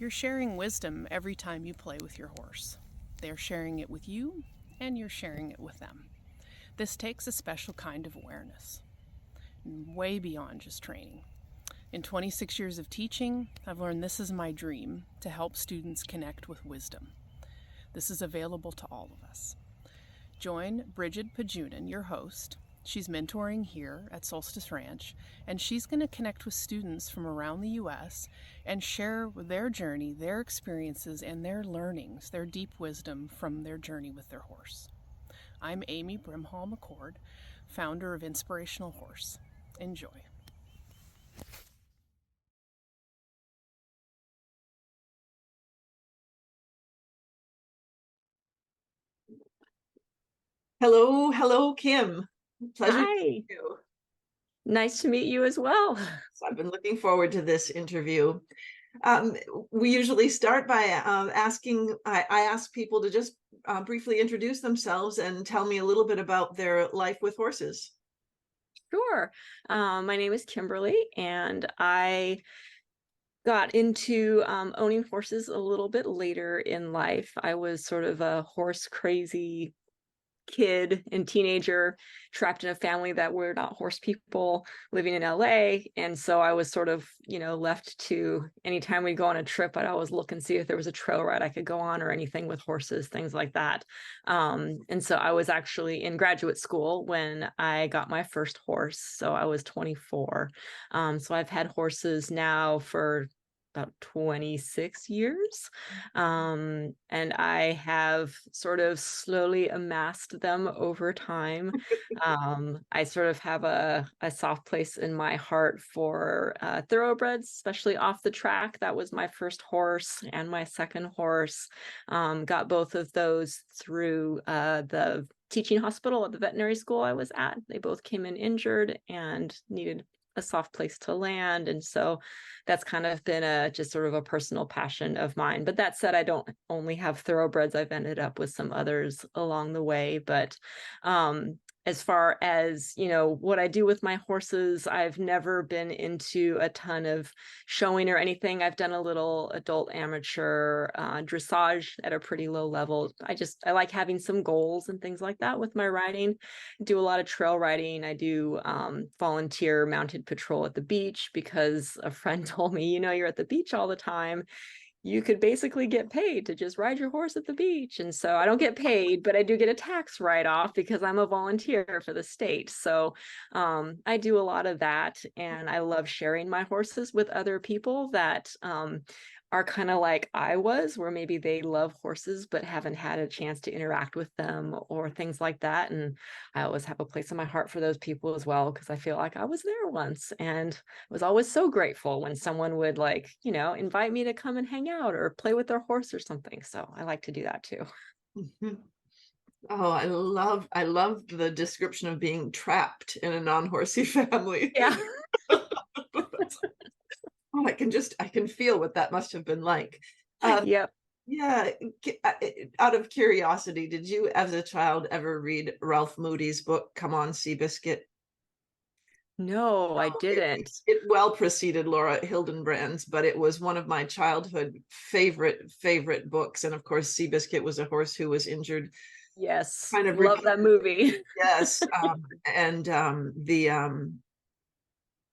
You're sharing wisdom every time you play with your horse. They're sharing it with you, and you're sharing it with them. This takes a special kind of awareness, way beyond just training. In 26 years of teaching, I've learned this is my dream, to help students connect with wisdom. This is available to all of us. Join Brigid Pajunen, your host. She's mentoring here at Solstice Ranch, and she's going to connect with students from around the U.S. and share their journey, their experiences, and their learnings, their deep wisdom from their journey with their horse. I'm Amy Brimhall McCord, founder of Inspirational Horse. Enjoy. Hello, Kim. Pleasure to Hi, meet you. nice to meet you as well. So I've been looking forward to this interview. Um, we usually start by I ask people to just briefly introduce themselves and tell me a little bit about their life with horses. Sure. My name is Kimberly, and I got into owning horses a little bit later in life. I was sort of a horse crazy kid and teenager trapped in a family that were not horse people living in LA. And so I was sort of, left to anytime we go on a trip, I'd always look and see if there was a trail ride I could go on or anything with horses, things like that. And so I was actually in graduate school when I got my first horse. So I was 24. So I've had horses now for about 26 years. And I have sort of slowly amassed them over time. I sort of have a soft place in my heart for thoroughbreds, especially off the track. That was my first horse and my second horse. Got both of those through the teaching hospital at the veterinary school I was at. They both came in injured and needed a soft place to land. And so that's kind of been just sort of a personal passion of mine. But that said, I don't only have thoroughbreds. I've ended up with some others along the way. But as far as, what I do with my horses, I've never been into a ton of showing or anything. I've done a little adult amateur dressage at a pretty low level. I like having some goals and things like that with my riding. Do a lot of trail riding. I do volunteer mounted patrol at the beach because a friend told me, you're at the beach all the time. You could basically get paid to just ride your horse at the beach. And so I don't get paid, but I do get a tax write-off because I'm a volunteer for the state. So I do a lot of that. And I love sharing my horses with other people that are kind of like I was, where maybe they love horses but haven't had a chance to interact with them or things like that. And I always have a place in my heart for those people as well, because I feel like I was there once and was always so grateful when someone would invite me to come and hang out or play with their horse or something. So I like to do that too. Mhm. Oh, I love the description of being trapped in a non-horsey family. Yeah. Oh, I can feel what that must have been like. Um, Yep. yeah, out of curiosity, did you as a child ever read Ralph Moody's book, Come On, Seabiscuit? No, I didn't. It well preceded Laura Hildenbrand's, but it was one of my childhood favorite books. And of course, Seabiscuit was a horse who was injured, Yes. kind of Love that movie. yes. And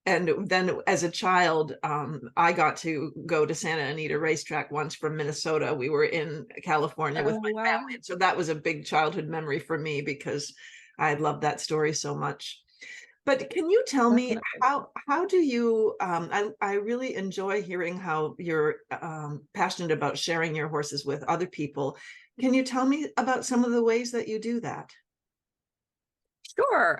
and then as a child, I got to go to Santa Anita Racetrack once from Minnesota. We were in California with Oh, my wow. family. And so that was a big childhood memory for me because I loved that story so much. But can you tell me Definitely. how do you I really enjoy hearing how you're passionate about sharing your horses with other people. Can you tell me about some of the ways that you do that? Sure.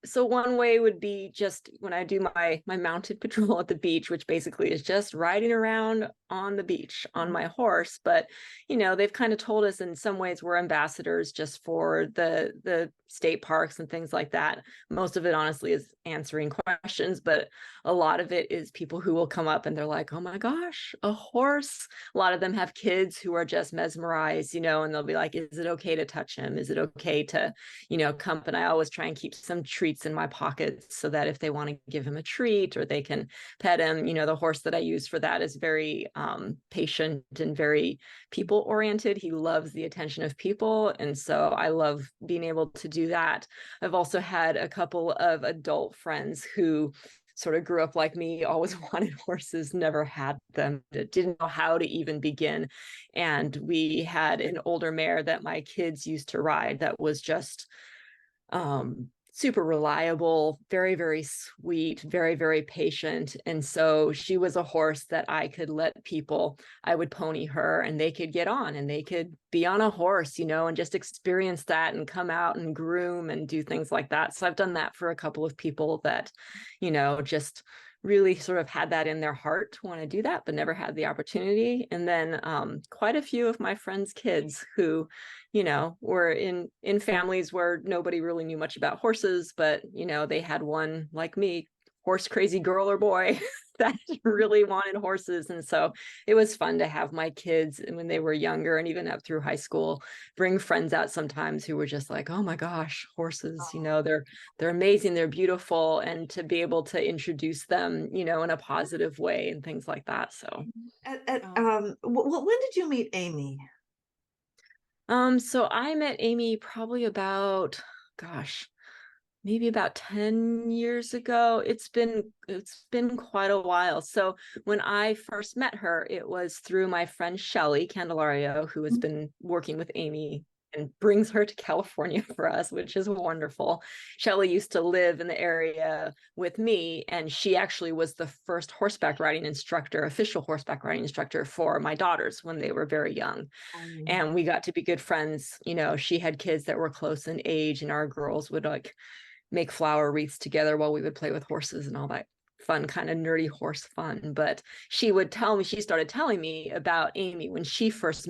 So one way would be just when I do my mounted patrol at the beach, which basically is just riding around on the beach on my horse. But they've kind of told us in some ways we're ambassadors just for the state parks and things like that. Most of it honestly is answering questions, but a lot of it is people who will come up and they're like, "Oh my gosh, a horse." A lot of them have kids who are just mesmerized, and they'll be like, "Is it okay to touch him? Is it okay to, come?" And I always try and keep some treats treats in my pockets so that if they want to give him a treat or they can pet him, the horse that I use for that is very patient and very people oriented. He loves the attention of people. And so I love being able to do that. I've also had a couple of adult friends who sort of grew up like me, always wanted horses, never had them, didn't know how to even begin. And we had an older mare that my kids used to ride that was just super reliable, very, very sweet, very, very patient. And so she was a horse that I could let people, I would pony her and they could get on and they could be on a horse, and just experience that and come out and groom and do things like that. So I've done that for a couple of people that, just really sort of had that in their heart to want to do that, but never had the opportunity. And then quite a few of my friends' kids who, were in families where nobody really knew much about horses, but, they had one like me, horse crazy girl or boy that really wanted horses. And so it was fun to have my kids, and when they were younger and even up through high school, bring friends out sometimes who were just like, oh my gosh, horses, they're amazing, they're beautiful, and to be able to introduce them, in a positive way and things like that. So when did you meet Amy? So I met Amy probably about, maybe about 10 years ago. It's been quite a while. So when I first met her, it was through my friend Shelly Candelario, who has been working with Amy and brings her to California for us, which is wonderful. Shelly used to live in the area with me, and she actually was the first horseback riding instructor, official horseback riding instructor for my daughters when they were very young. And we got to be good friends. She had kids that were close in age, and our girls would make flower wreaths together while we would play with horses and all that fun kind of nerdy horse fun. But she started telling me about Amy when she first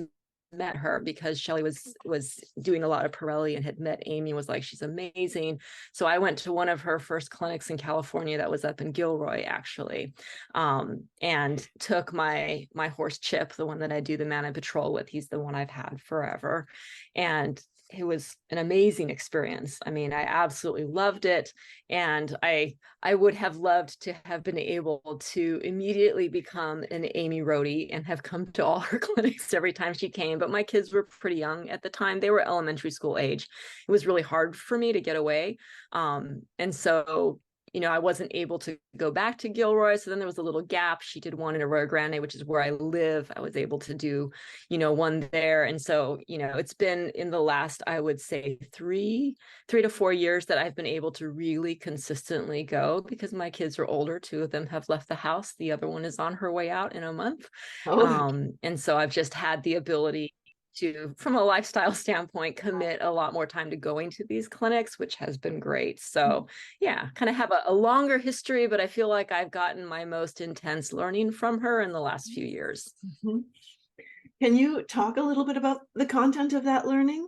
met her, because Shelly was doing a lot of Pirelli and had met Amy and was like, she's amazing. So I went to one of her first clinics in California that was up in Gilroy, actually, and took my horse Chip, the one that I do the Man I Patrol with. He's the one I've had forever. And it was an amazing experience. I mean, I absolutely loved it. And I would have loved to have been able to immediately become an Amy roadie and have come to all her clinics every time she came. But my kids were pretty young at the time. They were elementary school age. It was really hard for me to get away. And so I wasn't able to go back to Gilroy. So then there was a little gap. She did one in Arroyo Grande, which is where I live. I was able to do, one there. And so, it's been in the last, I would say 3 to 4 years that I've been able to really consistently go, because my kids are older. 2 of them have left the house. The other one is on her way out in a month. And so I've just had the ability to, from a lifestyle standpoint, commit a lot more time to going to these clinics, which has been great. So yeah, kind of have a longer history, but I feel like I've gotten my most intense learning from her in the last few years. Mm-hmm. Can you talk a little bit about the content of that learning?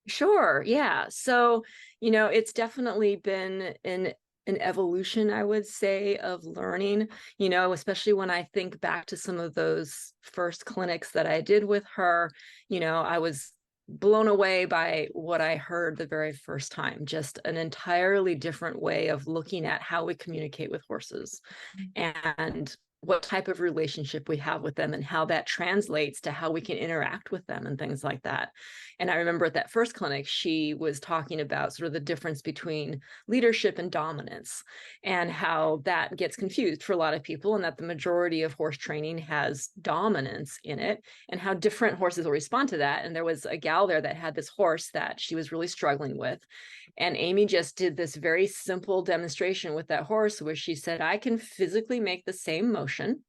Sure. Yeah. So, it's definitely been an evolution, I would say, of learning, especially when I think back to some of those first clinics that I did with her. I was blown away by what I heard the very first time, just an entirely different way of looking at how we communicate with horses and what type of relationship we have with them and how that translates to how we can interact with them and things like that. And I remember at that first clinic, she was talking about sort of the difference between leadership and dominance, and how that gets confused for a lot of people, and that the majority of horse training has dominance in it, and how different horses will respond to that. And there was a gal there that had this horse that she was really struggling with. And Amy just did this very simple demonstration with that horse where she said, I can physically make the same motion.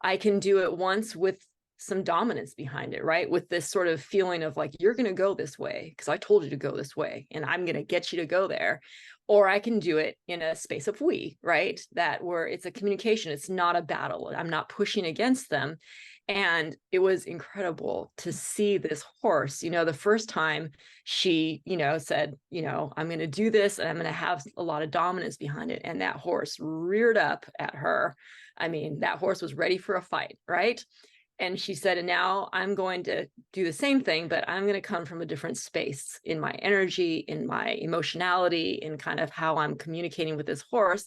I can do it once with some dominance behind it, right? With this sort of feeling of like, you're going to go this way because I told you to go this way and I'm going to get you to go there. Or I can do it in a space of we, right? That where it's a communication, it's not a battle. I'm not pushing against them. And it was incredible to see this horse, the first time she, said, I'm going to do this and I'm going to have a lot of dominance behind it. And that horse reared up at her. I mean, that horse was ready for a fight, right? And she said, and now I'm going to do the same thing, but I'm going to come from a different space in my energy, in my emotionality, in kind of how I'm communicating with this horse.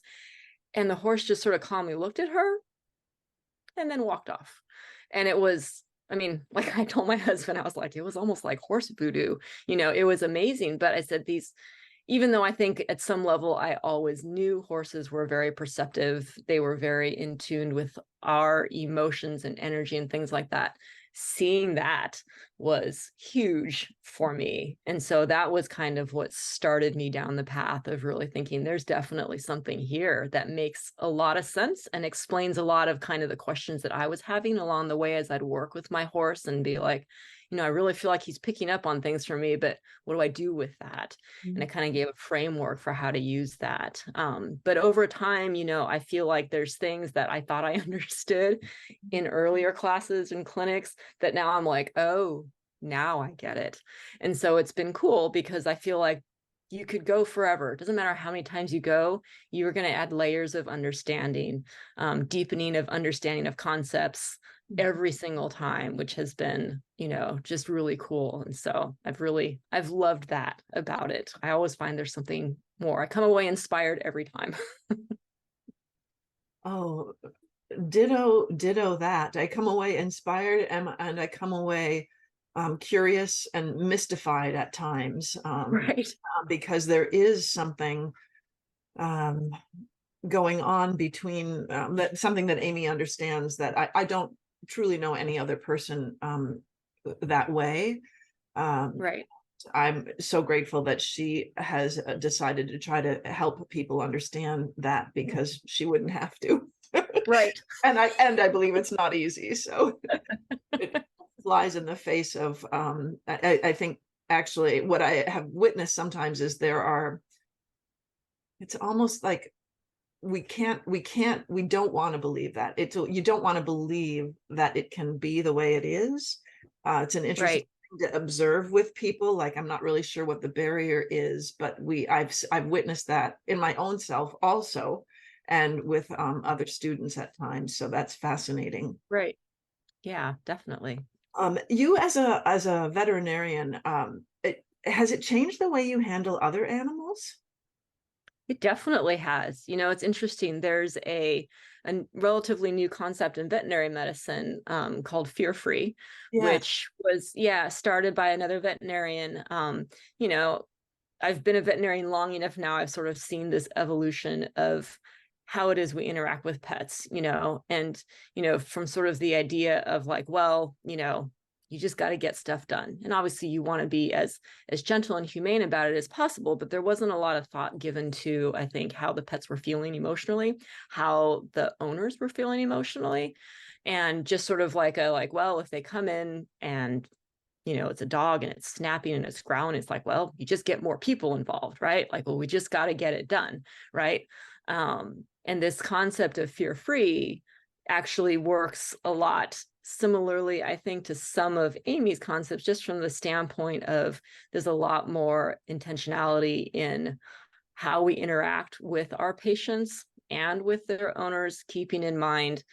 And the horse just sort of calmly looked at her and then walked off. And it was, I mean, like I told my husband, I was like, it was almost like horse voodoo, it was amazing. But I said, even though I think at some level I always knew horses were very perceptive, they were very in tune with our emotions and energy and things like that. Seeing that was huge for me. And so that was kind of what started me down the path of really thinking there's definitely something here that makes a lot of sense and explains a lot of kind of the questions that I was having along the way as I'd work with my horse and be like, I really feel like he's picking up on things for me, but what do I do with that? Mm-hmm. And I kind of gave a framework for how to use that. But over time, I feel like there's things that I thought I understood in earlier classes and clinics that now I'm like, oh, now I get it. And so it's been cool because I feel like you could go forever. It doesn't matter how many times you go, you're going to add layers of understanding, deepening of understanding of concepts every single time, which has been, just really cool. And so I've loved that about it. I always find there's something more. I come away inspired every time. Oh, ditto that. I come away inspired and I come away curious and mystified at times, Right. because there is something going on between something that Amy understands that I don't truly know any other person that way. Right. I'm so grateful that she has decided to try to help people understand that because she wouldn't have to. Right. And I believe it's not easy. So it flies in the face of I think actually what I have witnessed sometimes is it's almost like we don't want to believe that you don't want to believe that it can be the way it is. It's an interesting thing to observe with people. Like, I'm not really sure what the barrier is, but I've witnessed that in my own self also, and with other students at times. So that's fascinating. Right. Yeah, definitely. You as a veterinarian, has it changed the way you handle other animals? It definitely has. It's interesting. There's a relatively new concept in veterinary medicine called fear-free, Yeah. which was, started by another veterinarian. I've been a veterinarian long enough now. I've sort of seen this evolution of how it is we interact with pets, and, from sort of the idea of like, well, you just got to get stuff done. And obviously you want to be as gentle and humane about it as possible, but there wasn't a lot of thought given to, I think, how the pets were feeling emotionally, how the owners were feeling emotionally, and just sort of like well, if they come in and it's a dog and it's snapping and it's growling, it's like, well, you just get more people involved, right? Like, well, we just got to get it done, right? And this concept of fear-free actually works a lot similarly, I think, to some of Amy's concepts, just from the standpoint of there's a lot more intentionality in how we interact with our patients and with their owners, keeping in mind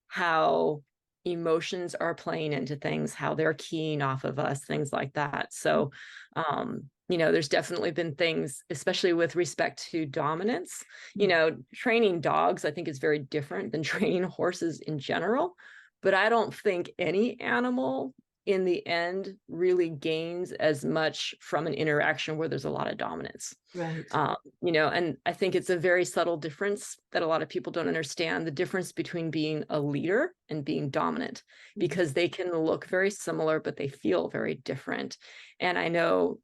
how emotions are playing into things, how they're keying off of us, things like that. So, there's definitely been things, especially with respect to dominance, training dogs, I think is very different than training horses in general. But I don't think any animal in the end really gains as much from an interaction where there's a lot of dominance. Right. And I think it's a very subtle difference that a lot of people don't understand, the difference between being a leader and being dominant, because they can look very similar, but they feel very different. And I know,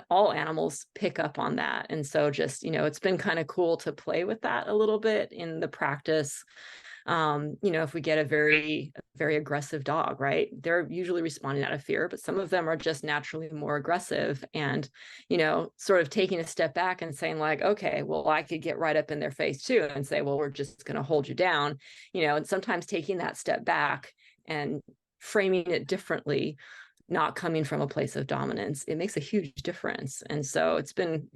all animals pick up on that. And so just, it's been kind of cool to play with that a little bit in the practice. If we get a very aggressive dog, right, they're usually responding out of fear, but some of them are just naturally more aggressive, and sort of taking a step back and saying like, okay, well, I could get right up in their face too and say, well, we're just going to hold you down, and sometimes taking that step back and framing it differently, not coming from a place of dominance, it makes a huge difference. And so it's been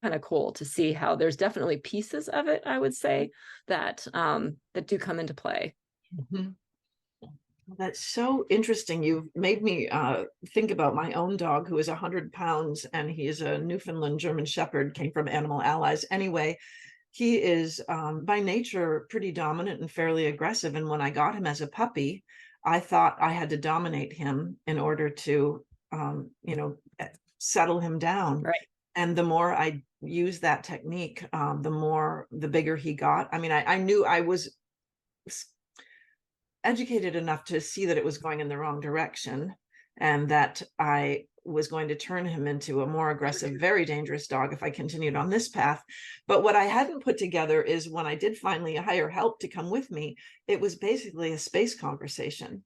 kind of cool to see how there's definitely pieces of it, I would say, that that do come into play. Mm-hmm. That's so interesting. You've made me think about my own dog, who is 100 pounds, and he is a Newfoundland German Shepherd, came from Animal Allies. Anyway, he is by nature pretty dominant and fairly aggressive. And when I got him as a puppy, I thought I had to dominate him in order to, settle him down. Right. And the more I used that technique, the bigger he got. I mean, I knew I was educated enough to see that it was going in the wrong direction, and that I was going to turn him into a more aggressive, very dangerous dog if I continued on this path. But what I hadn't put together is, when I did finally hire help to come with me, it was basically a space conversation.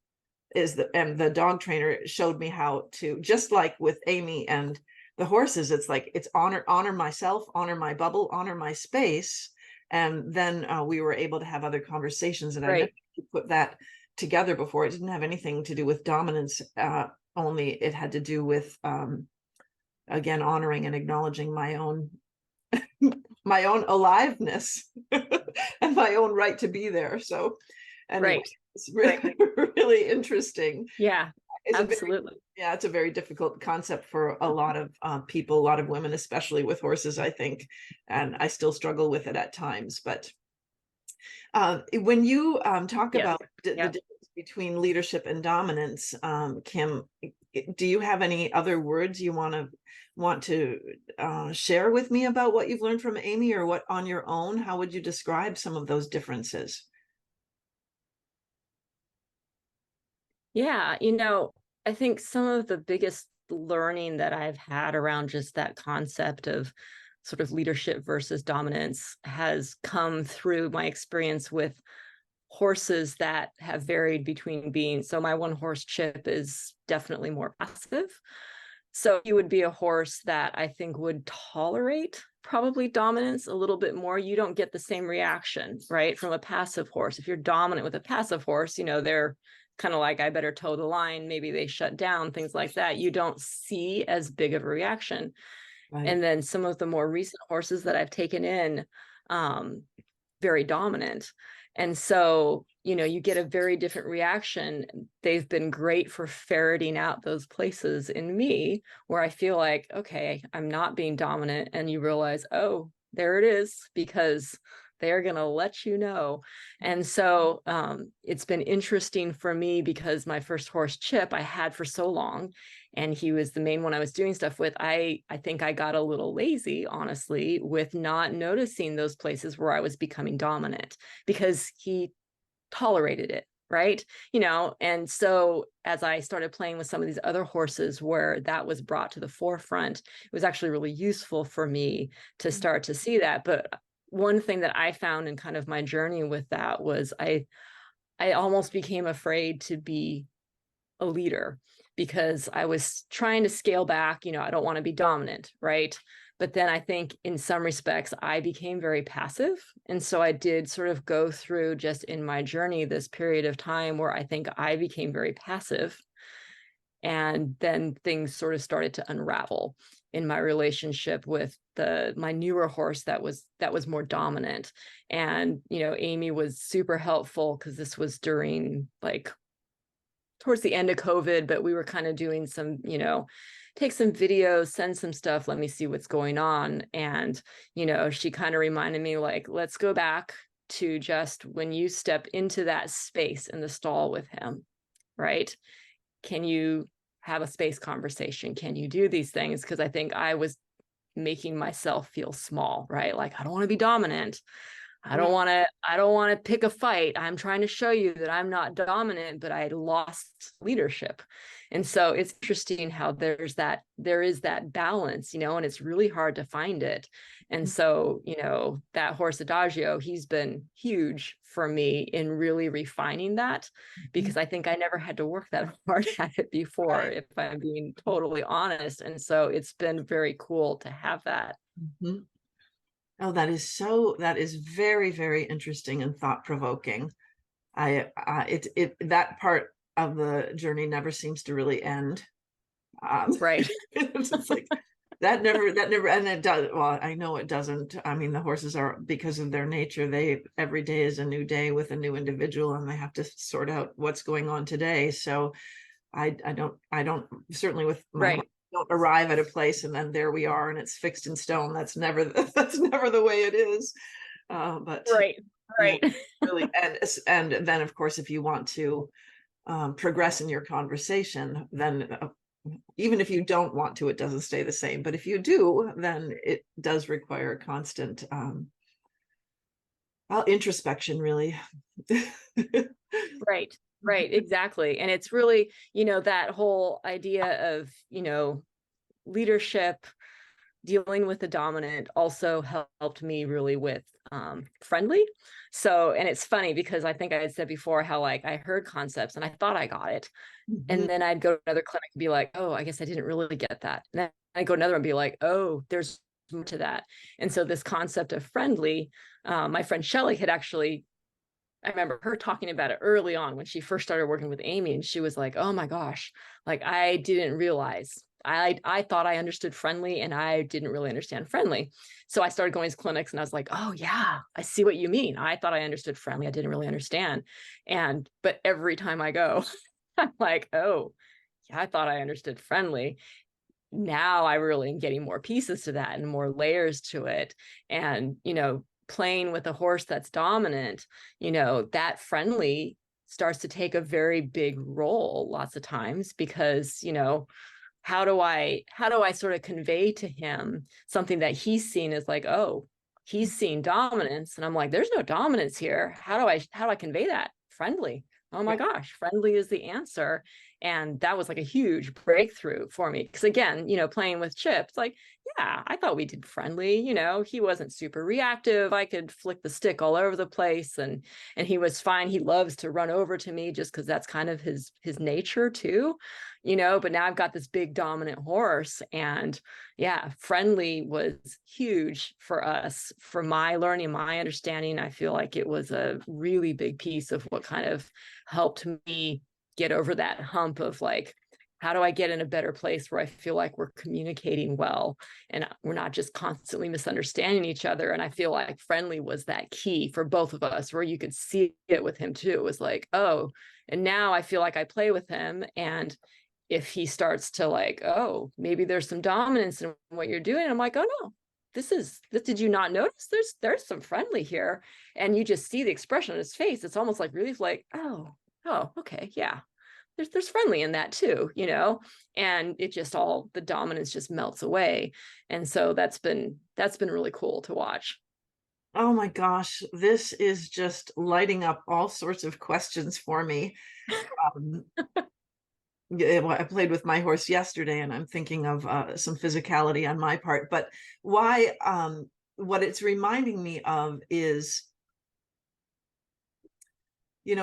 And the dog trainer showed me how to, just like with Amy and the horses, it's like, it's honor myself, honor my bubble, honor my space. And then we were able to have other conversations, and I never put that together before. It didn't have anything to do with dominance, only it had to do with, again, honoring and acknowledging my own aliveness and my own right to be there. So anyway, it's really, really interesting. Yeah, absolutely. It's a very difficult concept for a lot of people, a lot of women, especially with horses, I think. And I still struggle with it at times. But when you talk about the difference between leadership and dominance, Kim, do you have any other words you want to share with me about what you've learned from Amy, or what on your own? How would you describe some of those differences? Yeah, I think some of the biggest learning that I've had around just that concept of sort of leadership versus dominance has come through my experience with horses that have varied between being, so my one horse Chip is definitely more passive. So he would be a horse that I think would tolerate probably dominance a little bit more. You don't get the same reaction, right, from a passive horse. If you're dominant with a passive horse, they're kind of like, I better toe the line. Maybe they shut down, things like that. You don't see as big of a reaction. Right. And then some of the more recent horses that I've taken in, very dominant. And so, you get a very different reaction. They've been great for ferreting out those places in me where I feel like, okay, I'm not being dominant. And you realize, oh, there it is, because they're going to let you know. And so it's been interesting for me, because my first horse, Chip, I had for so long, and he was the main one I was doing stuff with. I think I got a little lazy, honestly, with not noticing those places where I was becoming dominant, because he tolerated it, right? And so as I started playing with some of these other horses where that was brought to the forefront, it was actually really useful for me to start to see that. But one thing that I found in kind of my journey with that was I almost became afraid to be a leader, because I was trying to scale back. I don't want to be dominant, right? But then I think in some respects, I became very passive. And so I did sort of go through, just in my journey, this period of time where I think I became very passive. And then things sort of started to unravel in my relationship with my newer horse that was more dominant. And, Amy was super helpful, because this was during, like, towards the end of COVID, but we were kind of doing some, take some videos, send some stuff, let me see what's going on. And, she kind of reminded me, like, let's go back to just when you step into that space in the stall with him, right? Can you have a space conversation? Can you do these things? Because I think I was making myself feel small, right? Like, I don't want to be dominant. I don't want to pick a fight. I'm trying to show you that I'm not dominant, but I lost leadership. And so it's interesting how there is that balance, and it's really hard to find it. And so, that horse Adagio, he's been huge for me in really refining that, because I think I never had to work that hard at it before, if I'm being totally honest. And so it's been very cool to have that. Mm-hmm. Oh, that is very, very interesting and thought-provoking. That part of the journey never seems to really end. Right. It's like, that never, and it does. Well, I know it doesn't. I mean, the horses are, because of their nature, every day is a new day with a new individual, and they have to sort out what's going on today. So I don't certainly with my Right. don't arrive at a place and then there we are and it's fixed in stone. That's never that's never the way it is. But Right. yeah, Right. really, and then of course, if you want to progress in your conversation, then even if you don't want to, it doesn't stay the same. But if you do, then it does require constant introspection, really. Right. Right. Exactly. And it's really, that whole idea of, leadership, dealing with the dominant also helped me really with friendly. So, and it's funny because I think I had said before how like I heard concepts and I thought I got it. And then I'd go to another clinic and be like, oh, I guess I didn't really get that. And then I'd go to another one and be like, oh, there's more to that. And so this concept of friendly, my friend Shelley had actually, I remember her talking about it early on when she first started working with Amy, and she was like, oh my gosh, like I didn't realize. I thought I understood friendly and I didn't really understand friendly. So I started going to clinics and I was like, oh yeah, I see what you mean. I thought I understood friendly. I didn't really understand. But every time I go, I'm like, oh, yeah, I thought I understood friendly. Now I really am getting more pieces to that and more layers to it. And, playing with a horse that's dominant, that friendly starts to take a very big role lots of times because, how do I sort of convey to him something that he's seen as like, oh, he's seen dominance. And I'm like, there's no dominance here. How do I convey that? Friendly. Oh my gosh, friendly is the answer. And that was like a huge breakthrough for me. Because again, playing with Chip, it's like, yeah, I thought we did friendly. He wasn't super reactive. I could flick the stick all over the place and he was fine. He loves to run over to me just because that's kind of his nature too. But now I've got this big dominant horse, and yeah, friendly was huge for us, for my learning, my understanding. I feel like it was a really big piece of what kind of helped me get over that hump of like, how do I get in a better place where I feel like we're communicating well and we're not just constantly misunderstanding each other. And I feel like friendly was that key for both of us, where you could see it with him too. It was like, oh, and now I feel like I play with him, and if he starts to like, oh, maybe there's some dominance in what you're doing, I'm like, oh no, this did you not notice? There's some friendly here. And you just see the expression on his face. It's almost like relief, like, oh, okay, yeah. There's friendly in that too, and it just all the dominance just melts away. And so that's been really cool to watch. Oh my gosh, this is just lighting up all sorts of questions for me. I played with my horse yesterday and I'm thinking of some physicality on my part, but why what it's reminding me of is,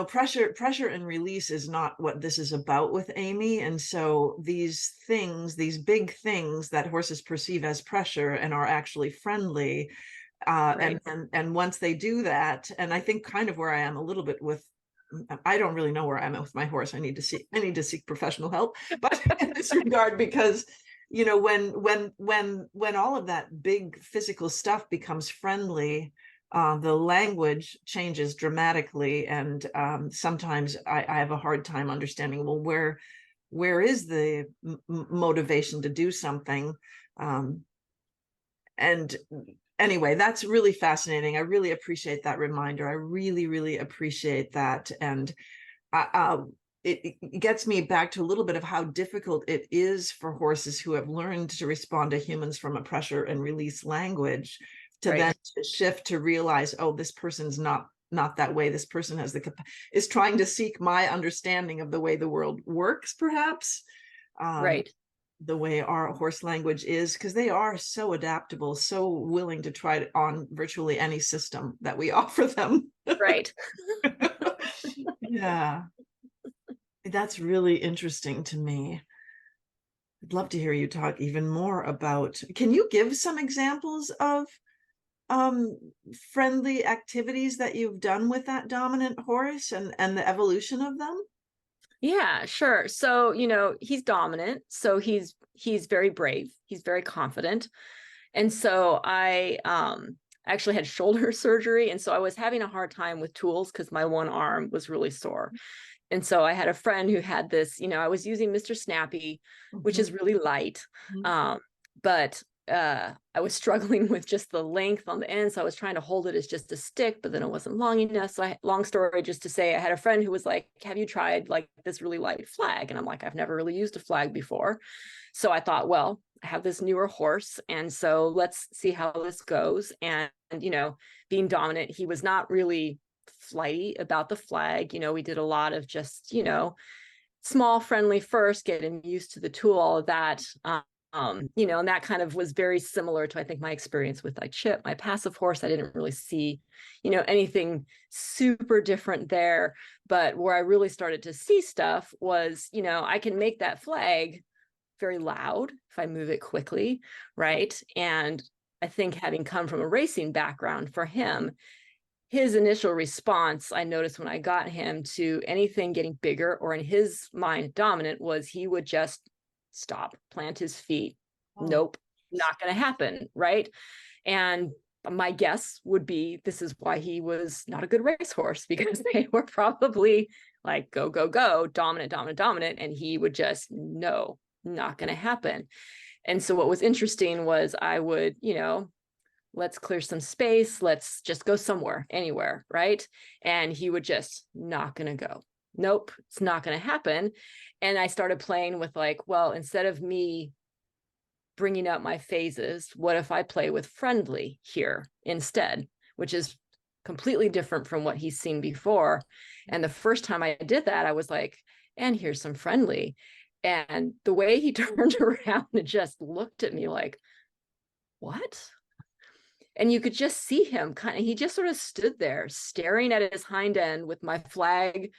pressure and release is not what this is about with Amy. And so these big things that horses perceive as pressure and are actually friendly, Right. and once they do that, and I think kind of where I am a little bit with, I don't really know where I'm at with my horse. I need to seek professional help, but in this regard, because when all of that big physical stuff becomes friendly, the language changes dramatically, and sometimes I have a hard time understanding, well, where is the motivation to do something, and anyway, that's really fascinating. I really appreciate that reminder. I really, really appreciate that. And it gets me back to a little bit of how difficult it is for horses who have learned to respond to humans from a pressure and release language to Right. then shift to realize, oh, this person's not that way. This person is trying to seek my understanding of the way the world works, perhaps. Right. The way our horse language is, because they are so adaptable, so willing to try on virtually any system that we offer them. Right. Yeah, that's really interesting to me. I'd love to hear you talk even more about, can you give some examples of friendly activities that you've done with that dominant horse and the evolution of them? Yeah, sure. So, he's dominant. So he's very brave. He's very confident. And so I actually had shoulder surgery. And so I was having a hard time with tools because my one arm was really sore. And so I had a friend who had this, I was using Mr. Snappy, which is really light. But I was struggling with just the length on the end. So I was trying to hold it as just a stick, but then it wasn't long enough. So long story just to say, I had a friend who was like, have you tried like this really light flag? And I'm like, I've never really used a flag before. So I thought, well, I have this newer horse. And so let's see how this goes. And being dominant, he was not really flighty about the flag. We did a lot of just, small friendly first, get him used to the tool, all of that. And that kind of was very similar to, I think, my experience with like Chip, my passive horse. I didn't really see, anything super different there. But where I really started to see stuff was, I can make that flag very loud if I move it quickly, right? And I think having come from a racing background for him, his initial response, I noticed when I got him to anything getting bigger or in his mind dominant, was he would just stop, plant his feet. Nope, not going to happen, right? And my guess would be this is why he was not a good racehorse, because they were probably like, go, go, go, dominant, dominant, dominant. And he would just, no, not going to happen. And so what was interesting was I would, let's clear some space. Let's just go somewhere, anywhere, right? And he would just not going to go. Nope, it's not going to happen. And I started playing with like, well, instead of me bringing up my phases, what if I play with friendly here instead, which is completely different from what he's seen before. And the first time I did that, I was like, and here's some friendly. And the way he turned around and just looked at me like, what? And you could just see him he just sort of stood there staring at his hind end with my flag.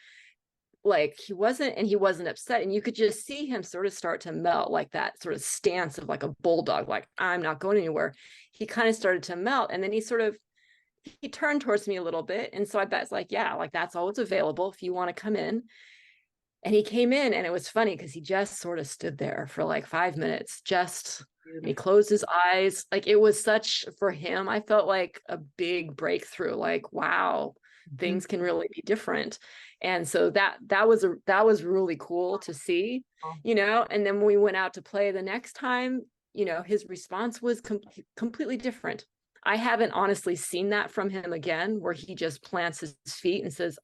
Like he wasn't upset. And you could just see him sort of start to melt, like that sort of stance of like a bulldog, like I'm not going anywhere. He kind of started to melt. And then he turned towards me a little bit. And so I bet it's like, yeah, like that's all that's available if you want to come in. And he came in, and it was funny because he just sort of stood there for like 5 minutes, he closed his eyes. Like it was such, for him, I felt like a big breakthrough, like, wow, things can really be different. And so that was really cool to see, and then when we went out to play the next time, his response was completely different. I haven't honestly seen that from him again, where he just plants his feet and says,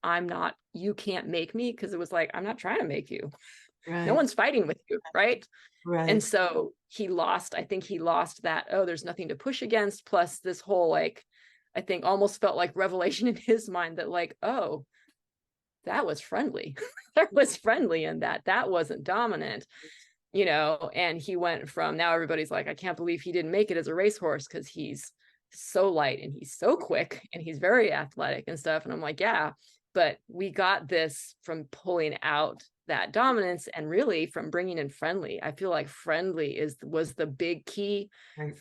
you can't make me. Because it was like, I'm not trying to make you. Right. No one's fighting with you. Right. Right. And so I think he lost that, there's nothing to push against. Plus this whole, like, I think almost felt like revelation in his mind that like, oh, that was friendly. There was friendly in that. That wasn't dominant. And he went from, now everybody's like, I can't believe he didn't make it as a racehorse because he's so light and he's so quick and he's very athletic and stuff. And I'm like, yeah, but we got this from pulling out that dominance and really from bringing in friendly. I feel like friendly was the big key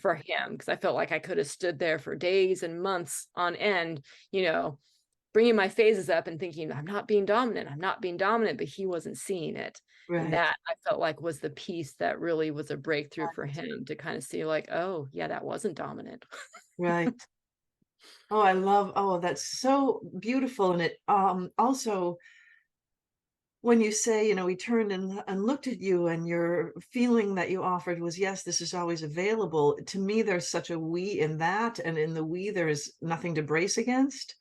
for him, because I felt like I could have stood there for days and months on end, bringing my phases up and thinking, I'm not being dominant, but he wasn't seeing it. Right. And that I felt like was the piece that really was a breakthrough for him to kind of see like, oh yeah, that wasn't dominant. Right. That's so beautiful. And it also, when you say, he turned and looked at you, and your feeling that you offered was, yes, this is always available. To me, there's such a we in that, and in the we, there is nothing to brace against.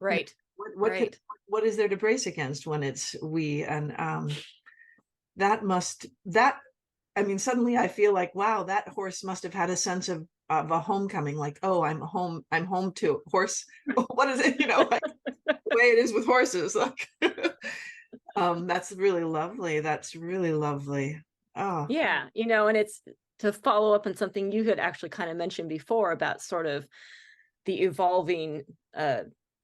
Right. What is there to brace against when it's we? And suddenly I feel like, wow, that horse must have had a sense of a homecoming, like, oh, I'm home to horse. What is it? Like the way it is with horses. Like, that's really lovely. That's really lovely. Oh, yeah. And it's to follow up on something you had actually kind of mentioned before about sort of the evolving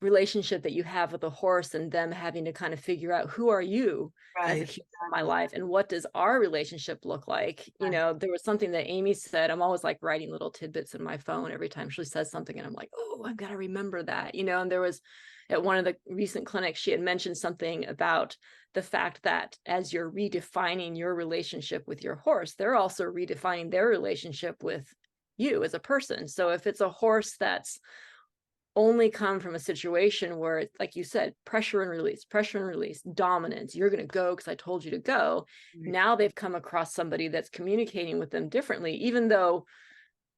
relationship that you have with a horse, and them having to kind of figure out, who are you as a human in my life, and what does our relationship look like? There was something that Amy said. I'm always like writing little tidbits in my phone every time she says something, and I'm like, oh, I've got to remember that. And there was at one of the recent clinics, she had mentioned something about the fact that as you're redefining your relationship with your horse, they're also redefining their relationship with you as a person. So if it's a horse that's only come from a situation where it's, like you said, pressure and release, dominance, you're going to go because I told you to go. Right. Now they've come across somebody that's communicating with them differently, even though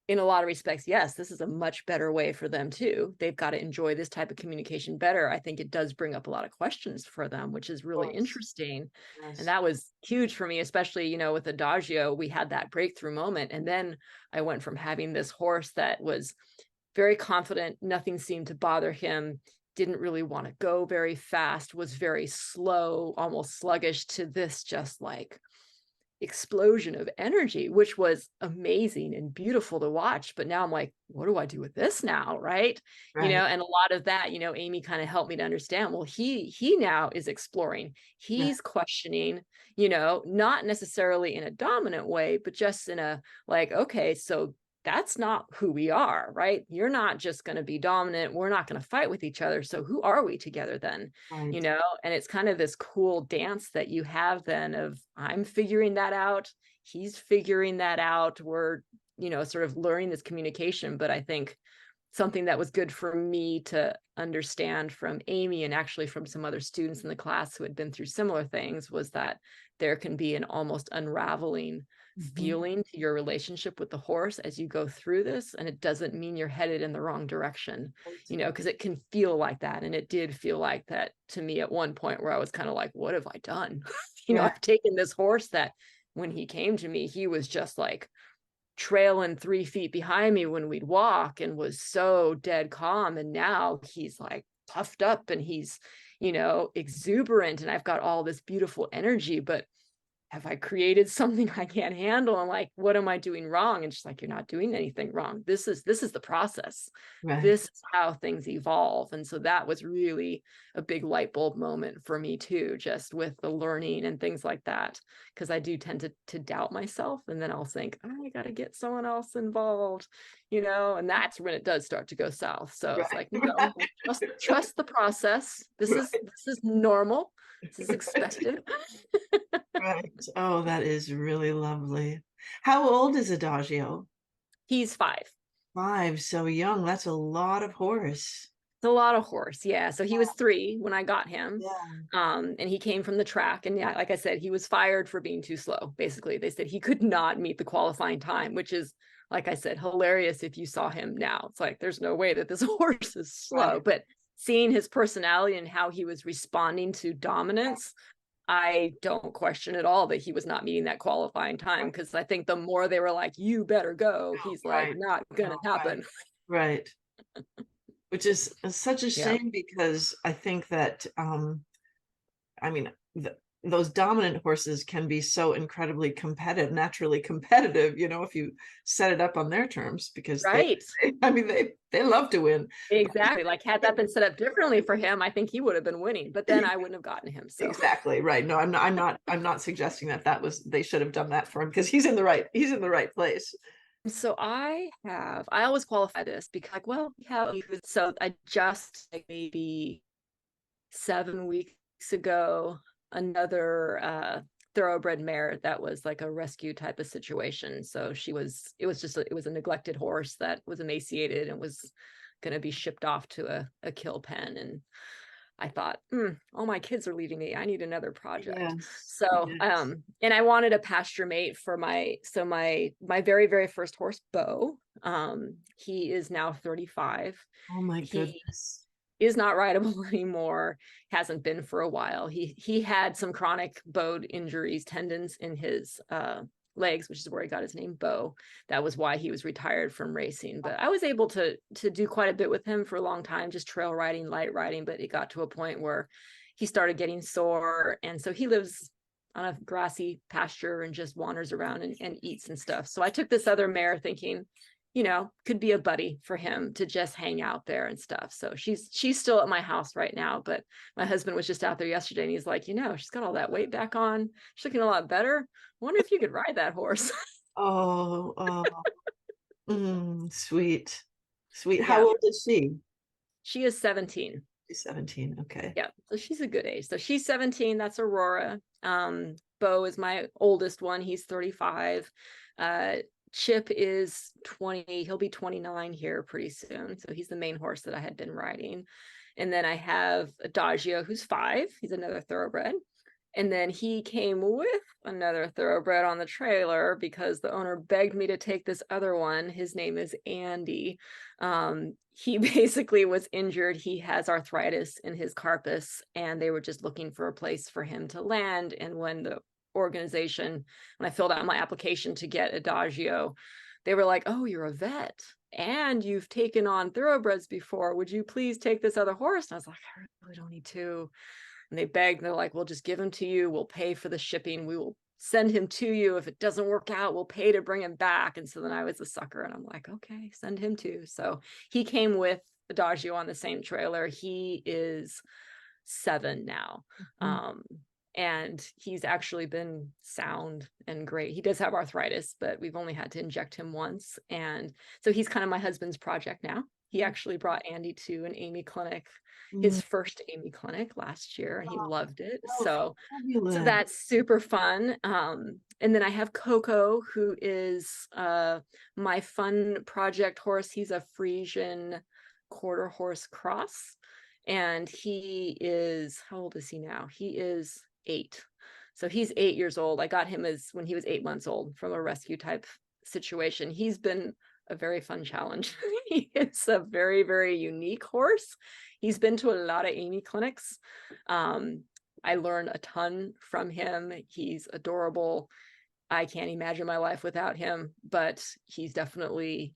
in a lot of respects, yes, this is a much better way for them too. They've got to enjoy this type of communication better. I think it does bring up a lot of questions for them, which is really interesting. Yes. And that was huge for me, especially, you know, with Adagio, we had that breakthrough moment. And then I went from having this horse that was very confident, nothing seemed to bother him, didn't really want to go very fast, was very slow, almost sluggish, to this just like explosion of energy, which was amazing and beautiful to watch. But now I'm like, what do I do with this now? Right. You know, and a lot of that, you know, Amy kind of helped me to understand, well, he now is exploring, he's questioning, you know, not necessarily in a dominant way, but just in a like, okay, so that's not who we are, right? You're not just going to be dominant. We're not going to fight with each other. So who are we together then? You know, and it's kind of this cool dance that you have then of I'm figuring that out. He's figuring that out. We're, you know, sort of learning this communication. But I think something that was good for me to understand from Amy and actually from some other students in the class who had been through similar things was that there can be an almost unraveling feeling to your relationship with the horse as you go through this. And it doesn't mean you're headed in the wrong direction, you know, because it can feel like that. And it did feel like that to me at one point where I was kind of like, what have I done? You know, I've taken this horse that when he came to me, he was just like trailing 3 feet behind me when we'd walk and was so dead calm. And now he's like puffed up and he's, you know, exuberant. And I've got all this beautiful energy, but have I created something I can't handle? And like, what am I doing wrong? And she's like, you're not doing anything wrong. This is the process. This is how things evolve. And so that was really a big light bulb moment for me too, just with the learning and things like that. Because I do tend to doubt myself. And then I'll think, oh, I got to get someone else involved, you know, and that's when it does start to go south. So it's like, no, trust the process. This is normal. This is expected. Right. Oh, that is really lovely. How old is Adagio? He's 5. 5, so young. That's a lot of horse. It's a lot of horse. Yeah. So he was 3 when I got him. Yeah. And he came from the track. And yeah, like I said, he was fired for being too slow. Basically, they said he could not meet the qualifying time, which is, like I said, hilarious if you saw him now. It's like, there's no way that this horse is slow. But seeing his personality and how he was responding to dominance, I don't question at all that he was not meeting that qualifying time, because I think the more they were like, you better go, he's like, not gonna happen. Right. Which is such a shame because I think that, I mean, those dominant horses can be so incredibly competitive, naturally competitive, you know, if you set it up on their terms, because they love to win. Exactly. Like had that been set up differently for him, I think he would have been winning, but then I wouldn't have gotten him. So exactly right. No, I'm not suggesting that they should have done that for him, because he's in the right place. So I always qualify this because like, well, so I just like maybe 7 weeks ago, another thoroughbred mare that was like a rescue type of situation. So it was a neglected horse that was emaciated and was going to be shipped off to a kill pen. And I thought, all my kids are leaving me. I need another project. So, and I wanted a pasture mate for my very, very first horse, Bo. He is now 35. Oh my goodness. He is not rideable anymore. Hasn't been for a while. He had some chronic bowed injuries, tendons in his legs, which is where he got his name, Bo. That was why he was retired from racing. But I was able to do quite a bit with him for a long time, just trail riding, light riding. But it got to a point where he started getting sore. And so he lives on a grassy pasture and just wanders around and eats and stuff. So I took this other mare thinking, you know, could be a buddy for him to just hang out there and stuff. So she's still at my house right now, but my husband was just out there yesterday and he's like, you know, she's got all that weight back on. She's looking a lot better. I wonder if you could ride that horse. Sweet. How old is she? She is 17. She's 17. Okay. Yeah, so she's a good age. So she's 17, that's Aurora. Bo is my oldest one, he's 35. Chip is 20, he'll be 29 here pretty soon. So he's the main horse that I had been riding. And then I have Adagio, who's 5. He's another thoroughbred. And then he came with another thoroughbred on the trailer because the owner begged me to take this other one. His name is Andy. He basically was injured. He has arthritis in his carpus, and they were just looking for a place for him to land. And when I filled out my application to get Adagio, they were like, "Oh, you're a vet and you've taken on thoroughbreds before. Would you please take this other horse?" And I was like, "I really don't need to." And they begged, and they're like, "We'll just give him to you. We'll pay for the shipping. We will send him to you. If it doesn't work out, we'll pay to bring him back." And so then I was a sucker, and I'm like, okay, send him too. So he came with Adagio on the same trailer. He is 7 now. And he's actually been sound and great. He does have arthritis, but we've only had to inject him once. And so he's kind of my husband's project now. He actually brought Andy to an Amy clinic, his first Amy clinic last year, and he loved it. So that's super fun. And then I have Coco, who is my fun project horse. He's a Frisian quarter horse cross. And he is, how old is he now? He is 8. So he's 8 years old. I got him when he was 8 months old from a rescue type situation. He's been a very fun challenge. He is a very, very unique horse. He's been to a lot of Amy clinics. I learned a ton from him. He's adorable. I can't imagine my life without him, but he's definitely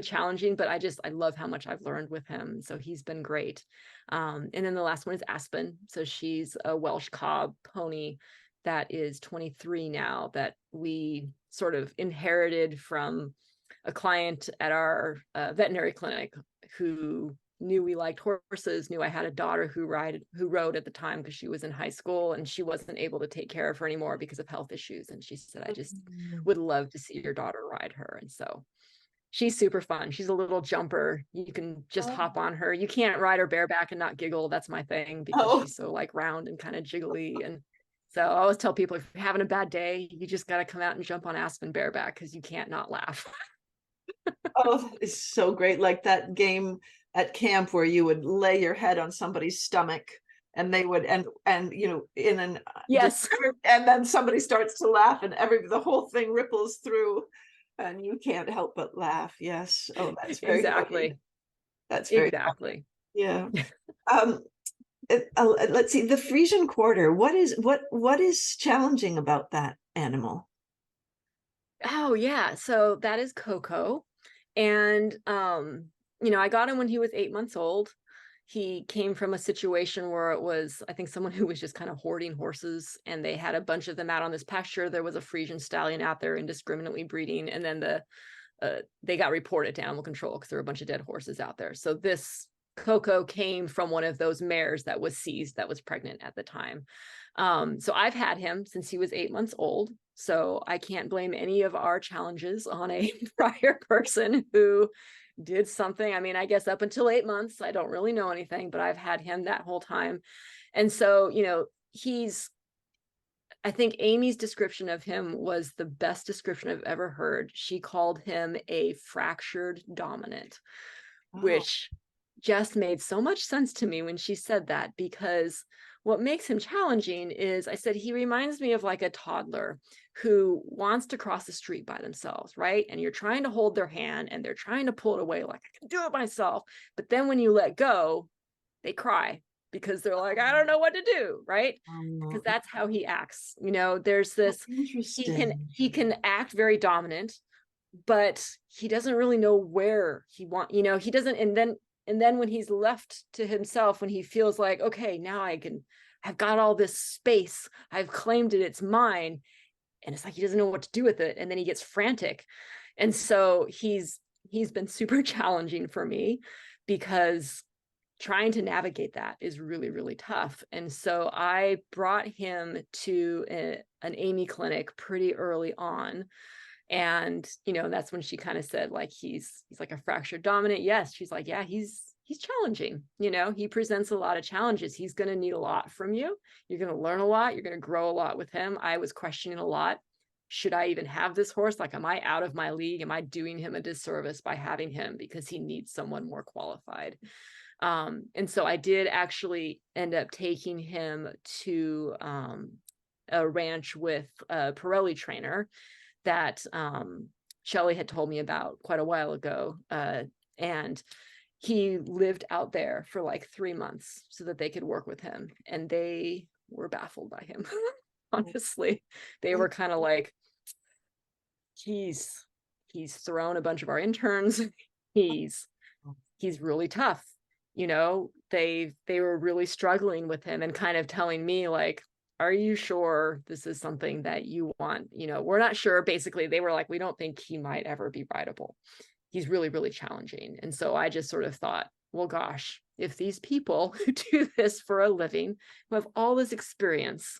challenging, but I love how much I've learned with him. So he's been great. And then the last one is Aspen. So she's a Welsh cob pony that is 23 now, that we sort of inherited from a client at our veterinary clinic who knew we liked horses, knew I had a daughter who rode at the time because she was in high school, and she wasn't able to take care of her anymore because of health issues. And she said, "I just would love to see your daughter ride her." And so she's super fun. She's a little jumper. You can just hop on her. You can't ride her bareback and not giggle. That's my thing, because she's so like round and kind of jiggly. And so I always tell people, if you're having a bad day, you just got to come out and jump on Aspen bareback, because you can't not laugh. Oh, it's so great. Like that game at camp where you would lay your head on somebody's stomach and they would, and in an, yes. And then somebody starts to laugh and the whole thing ripples through and you can't help but laugh. Yes. Oh, that's very exactly. funny. That's very exactly. Funny. Yeah. Let's see, the Frisian quarter. What is challenging about that animal? Oh yeah, so that is Coco. And I got him when he was 8 months old. He came from a situation where it was, I think, someone who was just kind of hoarding horses, and they had a bunch of them out on this pasture. There was a Frisian stallion out there indiscriminately breeding, and then they got reported to animal control because there were a bunch of dead horses out there. So this Coco came from one of those mares that was seized, that was pregnant at the time. So I've had him since he was 8 months old. So I can't blame any of our challenges on a prior person who did something. I mean, I guess up until 8 months, I don't really know anything, but I've had him that whole time. And so, I think Amy's description of him was the best description I've ever heard. She called him a fractured dominant, which just made so much sense to me when she said that, because what makes him challenging is, I said, he reminds me of like a toddler who wants to cross the street by themselves, right? And you're trying to hold their hand and they're trying to pull it away like, I can do it myself. But then when you let go, they cry because they're like, I don't know what to do, right? Because that's how he acts. There's this, he can act very dominant, but he doesn't really know where he he doesn't. And then when he's left to himself, when he feels like, okay, now I've got all this space, I've claimed it, it's mine. And it's like, he doesn't know what to do with it. And then he gets frantic. And so he's been super challenging for me, because trying to navigate that is really, really tough. And so I brought him to an Amy clinic pretty early on. And, that's when she kind of said, like, he's like a fractured dominant. Yes. She's like, yeah, he's he's challenging. You know, he presents a lot of challenges. He's going to need a lot from you. You're going to learn a lot. You're going to grow a lot with him. I was questioning a lot. Should I even have this horse? Like, am I out of my league? Am I doing him a disservice by having him because he needs someone more qualified? And so I did actually end up taking him to a ranch with a Pirelli trainer that Shelley had told me about quite a while ago. And he lived out there for like 3 months so that they could work with him. And they were baffled by him. Honestly, they were kind of like, he's thrown a bunch of our interns. He's really tough. You know, they were really struggling with him and kind of telling me like, are you sure this is something that you want? You know, we're not sure. Basically, they were like, we don't think he might ever be rideable. He's really, really challenging. And so I just sort of thought, well, gosh, if these people who do this for a living, who have all this experience,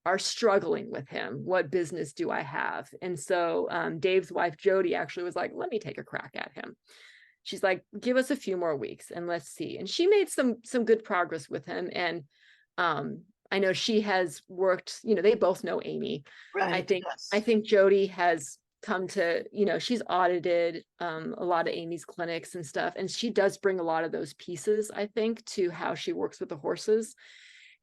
are struggling with him, what business do I have? And so Dave's wife, Jody, actually was like, let me take a crack at him. She's like, give us a few more weeks and let's see. And she made some good progress with him. And I know she has worked, you know, they both know Amy. Right. I think Jody has come to, you know, she's audited a lot of Amy's clinics and stuff. And she does bring a lot of those pieces, I think, to how she works with the horses.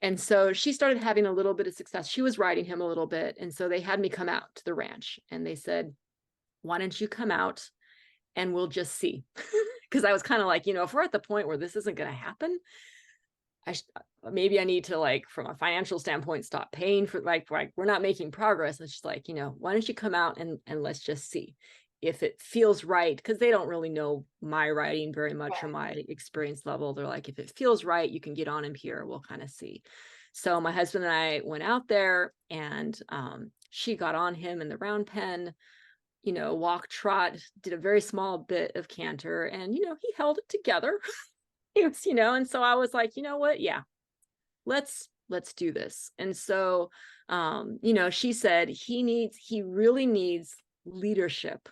And so she started having a little bit of success. She was riding him a little bit. And so they had me come out to the ranch and they said, why don't you come out and we'll just see? Because I was kind of like, you know, if we're at the point where this isn't going to happen, maybe I need to, like, from a financial standpoint, stop paying for like we're not making progress. It's just like, you know, why don't you come out and let's just see if it feels right, because they don't really know my riding very much or my experience level. They're like, if it feels right, you can get on him here. We'll kind of see. So my husband and I went out there and she got on him in the round pen, you know, walk, trot, did a very small bit of canter, and, you know, he held it together. It was, you know, and so I was like, you know what? Yeah, let's do this. And so, you know, she said he really needs leadership,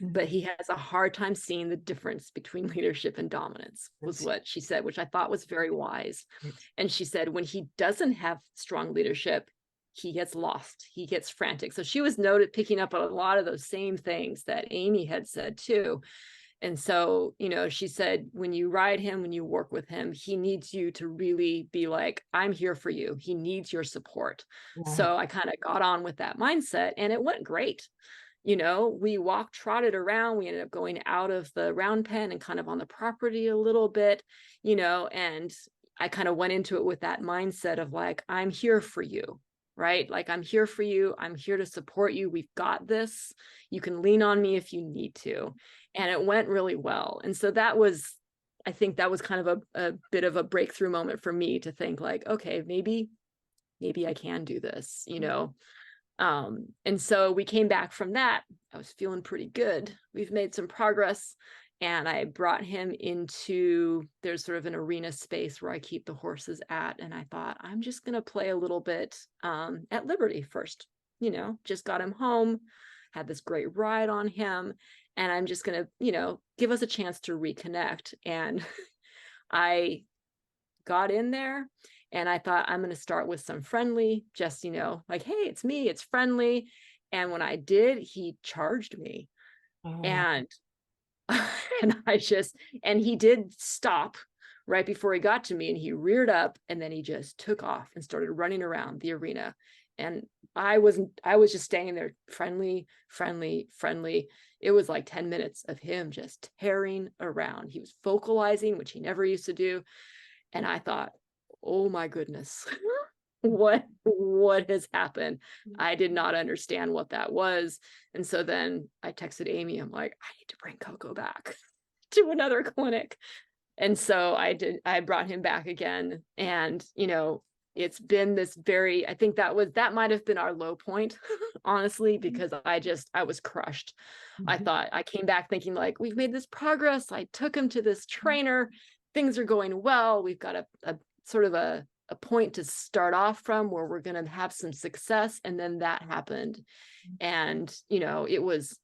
but he has a hard time seeing the difference between leadership and dominance, was what she said, which I thought was very wise. And she said, when he doesn't have strong leadership, he gets lost, he gets frantic. So she was picking up on a lot of those same things that Amy had said too. And so, you know, she said, when you ride him, when you work with him, he needs you to really be like, I'm here for you. He needs your support. Yeah. So I kind of got on with that mindset and it went great. You know, we walked, trotted around. We ended up going out of the round pen and kind of on the property a little bit, you know, and I kind of went into it with that mindset of like, I'm here for you, right? Like, I'm here for you. I'm here to support you. We've got this. You can lean on me if you need to. And it went really well. And so I think that was kind of a bit of a breakthrough moment for me to think like, okay, maybe I can do this, you know? And so we came back from that. I was feeling pretty good. We've made some progress, and I brought him into, there's sort of an arena space where I keep the horses at. And I thought, I'm just going to play a little bit at Liberty first, you know, just got him home, had this great ride on him, and I'm just going to, you know, give us a chance to reconnect. And I got in there and I thought, I'm going to start with some friendly, just, you know, like, hey, it's me, it's friendly. And when I did, he charged me. And and he did stop right before he got to me, and he reared up, and then he just took off and started running around the arena. And I was just standing there, friendly. It was like 10 minutes of him just tearing around. He was vocalizing, which he never used to do. And I thought, oh my goodness, what has happened? I did not understand what that was. And so then I texted Amy. I'm like, I need to bring Coco back to another clinic. And so I brought him back again. And, you know, it's been this I think that might've been our low point, honestly, because I was crushed. I thought, I came back thinking like, we've made this progress. I took him to this trainer. Things are going well. We've got a sort of a point to start off from where we're going to have some success. And then that happened. And, you know, it was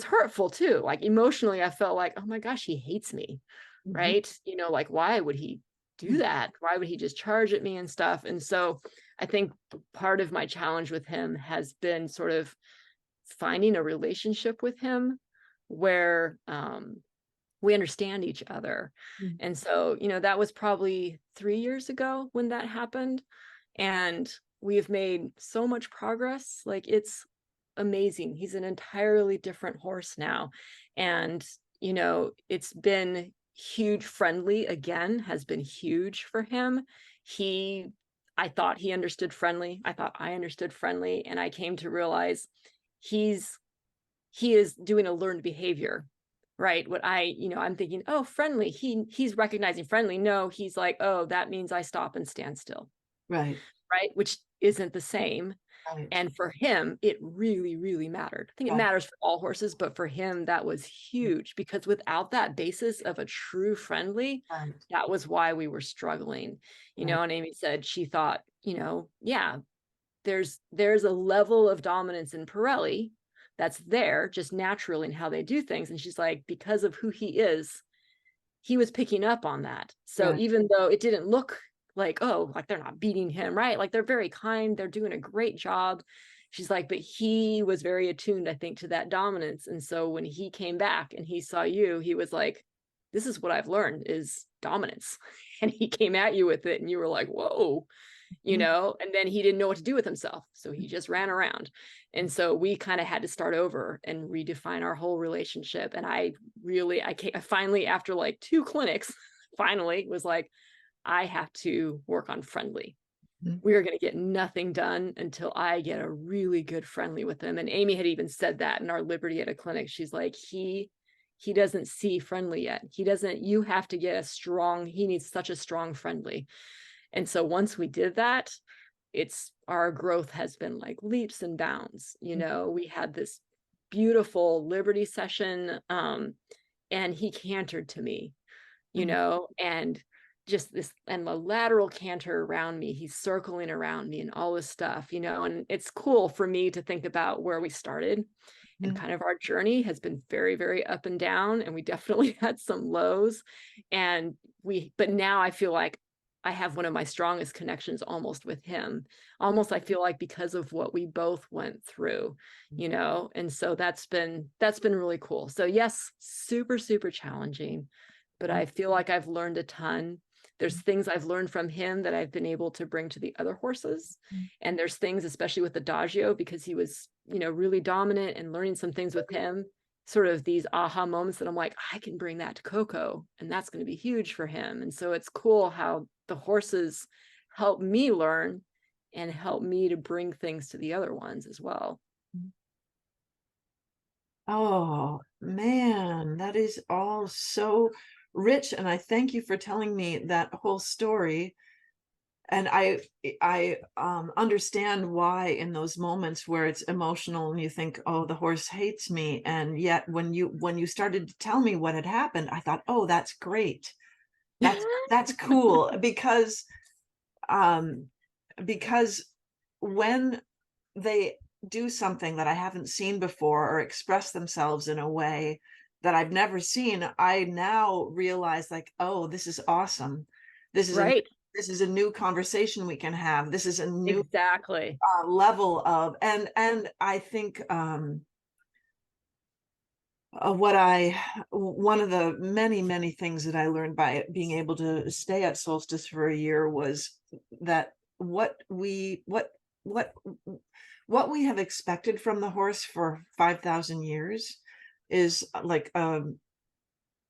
hurtful too. Like, emotionally, I felt like, oh my gosh, he hates me. right? You know, like, why would he do that? Why would he just charge at me and stuff? And so I think part of my challenge with him has been sort of finding a relationship with him where we understand each other. Mhm. And so, you know, that was probably 3 years ago when that happened. And we have made so much progress. Like, it's amazing. He's an entirely different horse now. And, you know, it's been huge. Friendly again has been huge for him. He, I thought he understood friendly. I thought I understood friendly. And I came to realize he's, he is doing a learned behavior, right? What I, you know, I'm thinking, oh, friendly. He's recognizing friendly. No, he's like, oh, that means I stop and stand still, Right. right? Which isn't the same. Right. And for him, it really, really mattered. I think it Right. matters for all horses, but for him, that was huge because without that basis of a true friendly, Right. that was why we were struggling. You Right. know, and Amy said she thought, you know, yeah, there's a level of dominance in Pirelli that's there just naturally in how they do things. And she's like, because of who he is, he was picking up on that. So Right. even though it didn't look like, oh, like they're not beating him, right? Like they're very kind, they're doing a great job. She's like, but he was very attuned, I think, to that dominance. And so when he came back and he saw you, he was like, this is what I've learned is dominance. And he came at you with it and you were like, whoa, you Mhm. know, and then he didn't know what to do with himself. So he just ran around. And so we kind of had to start over and redefine our whole relationship. And I finally, after like 2 clinics, finally was like, I have to work on friendly. Mhm. We are going to get nothing done until I get a really good friendly with him. And Amy had even said that in our Liberty at a clinic. She's like, he doesn't see friendly yet. You have to get he needs such a strong friendly. And so once we did that, our growth has been like leaps and bounds. You know, we had this beautiful Liberty session, and he cantered to me, you know, and just this, and the lateral canter around me, he's circling around me and all this stuff, you know, and it's cool for me to think about where we started. And Mhm. kind of our journey has been very, very up and down, and we definitely had some lows. But now I feel like I have one of my strongest connections almost with him. Almost, I feel like because of what we both went through, you know, and so that's been really cool. So yes, super, super challenging, but I feel like I've learned a ton. There's things I've learned from him that I've been able to bring to the other horses. And there's things, especially with Adagio, because he was, you know, really dominant, and learning some things with him, sort of these aha moments that I'm like, I can bring that to Coco, and that's going to be huge for him. And so it's cool how the horses help me learn and help me to bring things to the other ones as well. Oh man, that is all so rich. And I thank you for telling me that whole story. And I understand why in those moments where it's emotional and you think, oh, the horse hates me. And yet when you started to tell me what had happened, I thought, oh, that's great. That's cool because um because when they do something that I haven't seen before or express themselves in a way that I've never seen, I now realize like, oh, this is awesome. This is Right. this is a new conversation we can have. This is a new Exactly. level of, and I think one of the many things that I learned by being able to stay at Solstice for a year was that what we have expected from the horse for 5,000 years is like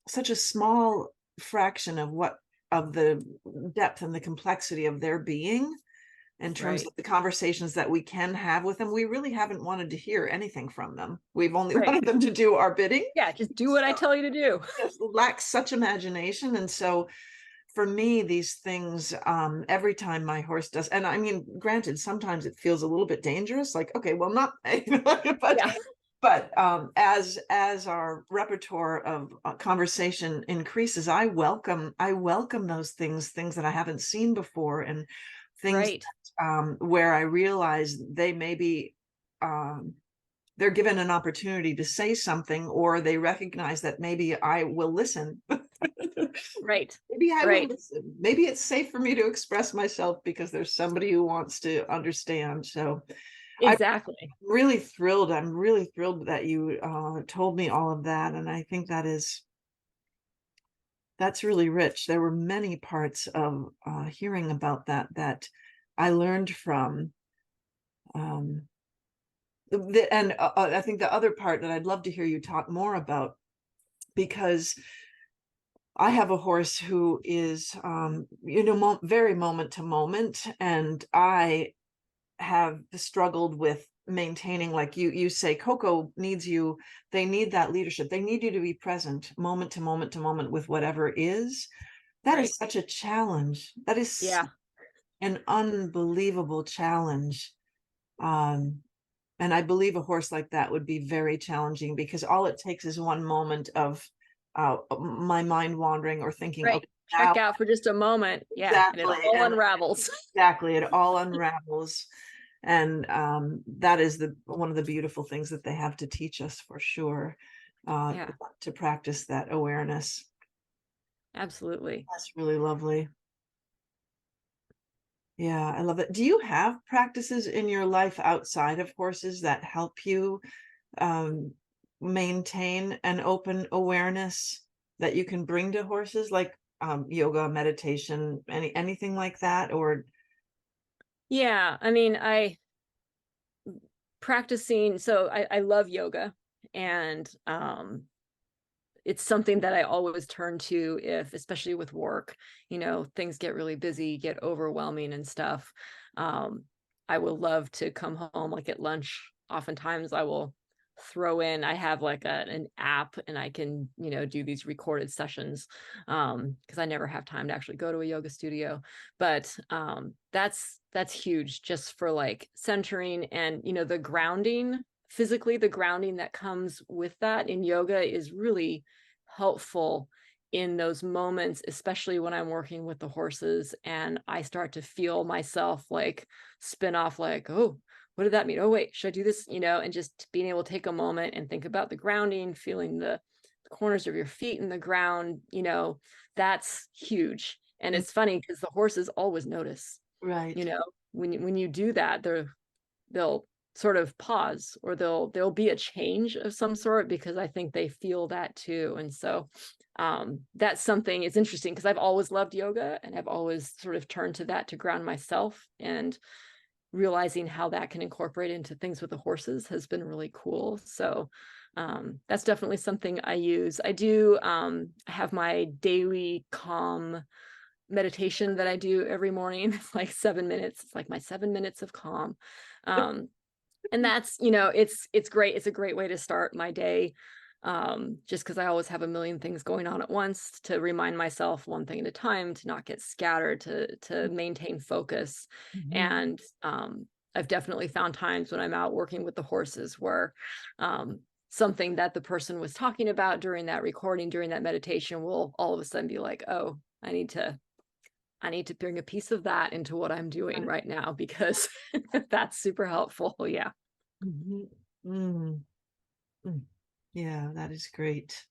such a small fraction of the depth and the complexity of their being in terms Right. of the conversations that we can have with them. We really haven't wanted to hear anything from them. We've only Right. wanted them to do our bidding. Yeah, just do what I tell you to do. Just lacks such imagination. And so for me, these things, every time my horse does, and I mean, granted, sometimes it feels a little bit dangerous, like, okay, well, not, but Yeah. as our repertoire of conversation increases, I welcome those things that I haven't seen before, and things Right. where I realize they may be they're given an opportunity to say something, or they recognize that maybe I will listen Right. Maybe I will Right. listen. Maybe it's safe for me to express myself because there's somebody who wants to understand. So I'm Exactly. really thrilled. I'm really thrilled that you told me all of that. And I think that's really rich. There were many parts of hearing about that I learned from. Um, and I think the other part that I'd love to hear you talk more about, because I have a horse who is, very moment to moment, and I have struggled with maintaining, like you say, Coco needs you. They need that leadership. They need you to be present moment to moment to moment with whatever is. That Right. is such a challenge. That is Yeah. an unbelievable challenge. Um, and I believe a horse like that would be very challenging, because all it takes is one moment of my mind wandering or thinking, Right. okay, Check now out for just a moment. Yeah. And it exactly, all and unravels. exactly, it all unravels. And that is one of the beautiful things that they have to teach us, for sure, Yeah, to practice that awareness. absolutely. That's really lovely. Yeah, I love it. Do you have practices in your life outside of horses that help you um, maintain an open awareness that you can bring to horses, like yoga, meditation, anything like that? Or Yeah. I mean, I love yoga, and it's something that I always turn to if, especially with work, things get really busy, get overwhelming and stuff. Um, I will love to come home, like at lunch. Oftentimes I will throw in, I have like an app, and I can, do these recorded sessions. Because I never have time to actually go to a yoga studio. But that's huge, just for like centering and, the grounding. Physically, the grounding that comes with that in yoga is really helpful in those moments, especially when I'm working with the horses and I start to feel myself like spin off, like, oh, what did that mean? Oh, wait, should I do this? And just being able to take a moment and think about the grounding, feeling the corners of your feet in the ground, that's huge. And Mm, it's funny because the horses always notice, right. you know, when you do that, they'll sort of pause, or there'll be a change of some sort, because I think they feel that too. And so that's something, it's interesting because I've always loved yoga, and I've always sort of turned to that to ground myself, and realizing how that can incorporate into things with the horses has been really cool. So that's definitely something I use. I do have my daily calm meditation that I do every morning. It's like 7 minutes. It's like my 7 minutes of calm. Um, and that's, it's great. It's a great way to start my day. Just because I always have a million things going on at once, to remind myself one thing at a time, to not get scattered, to maintain focus. Mhm. And I've definitely found times when I'm out working with the horses where something that the person was talking about during that recording, during that meditation, will all of a sudden be like, oh, I need to bring a piece of that into what I'm doing right now, because that's super helpful. Yeah. Mhm. Mm, mm. Yeah, that is great.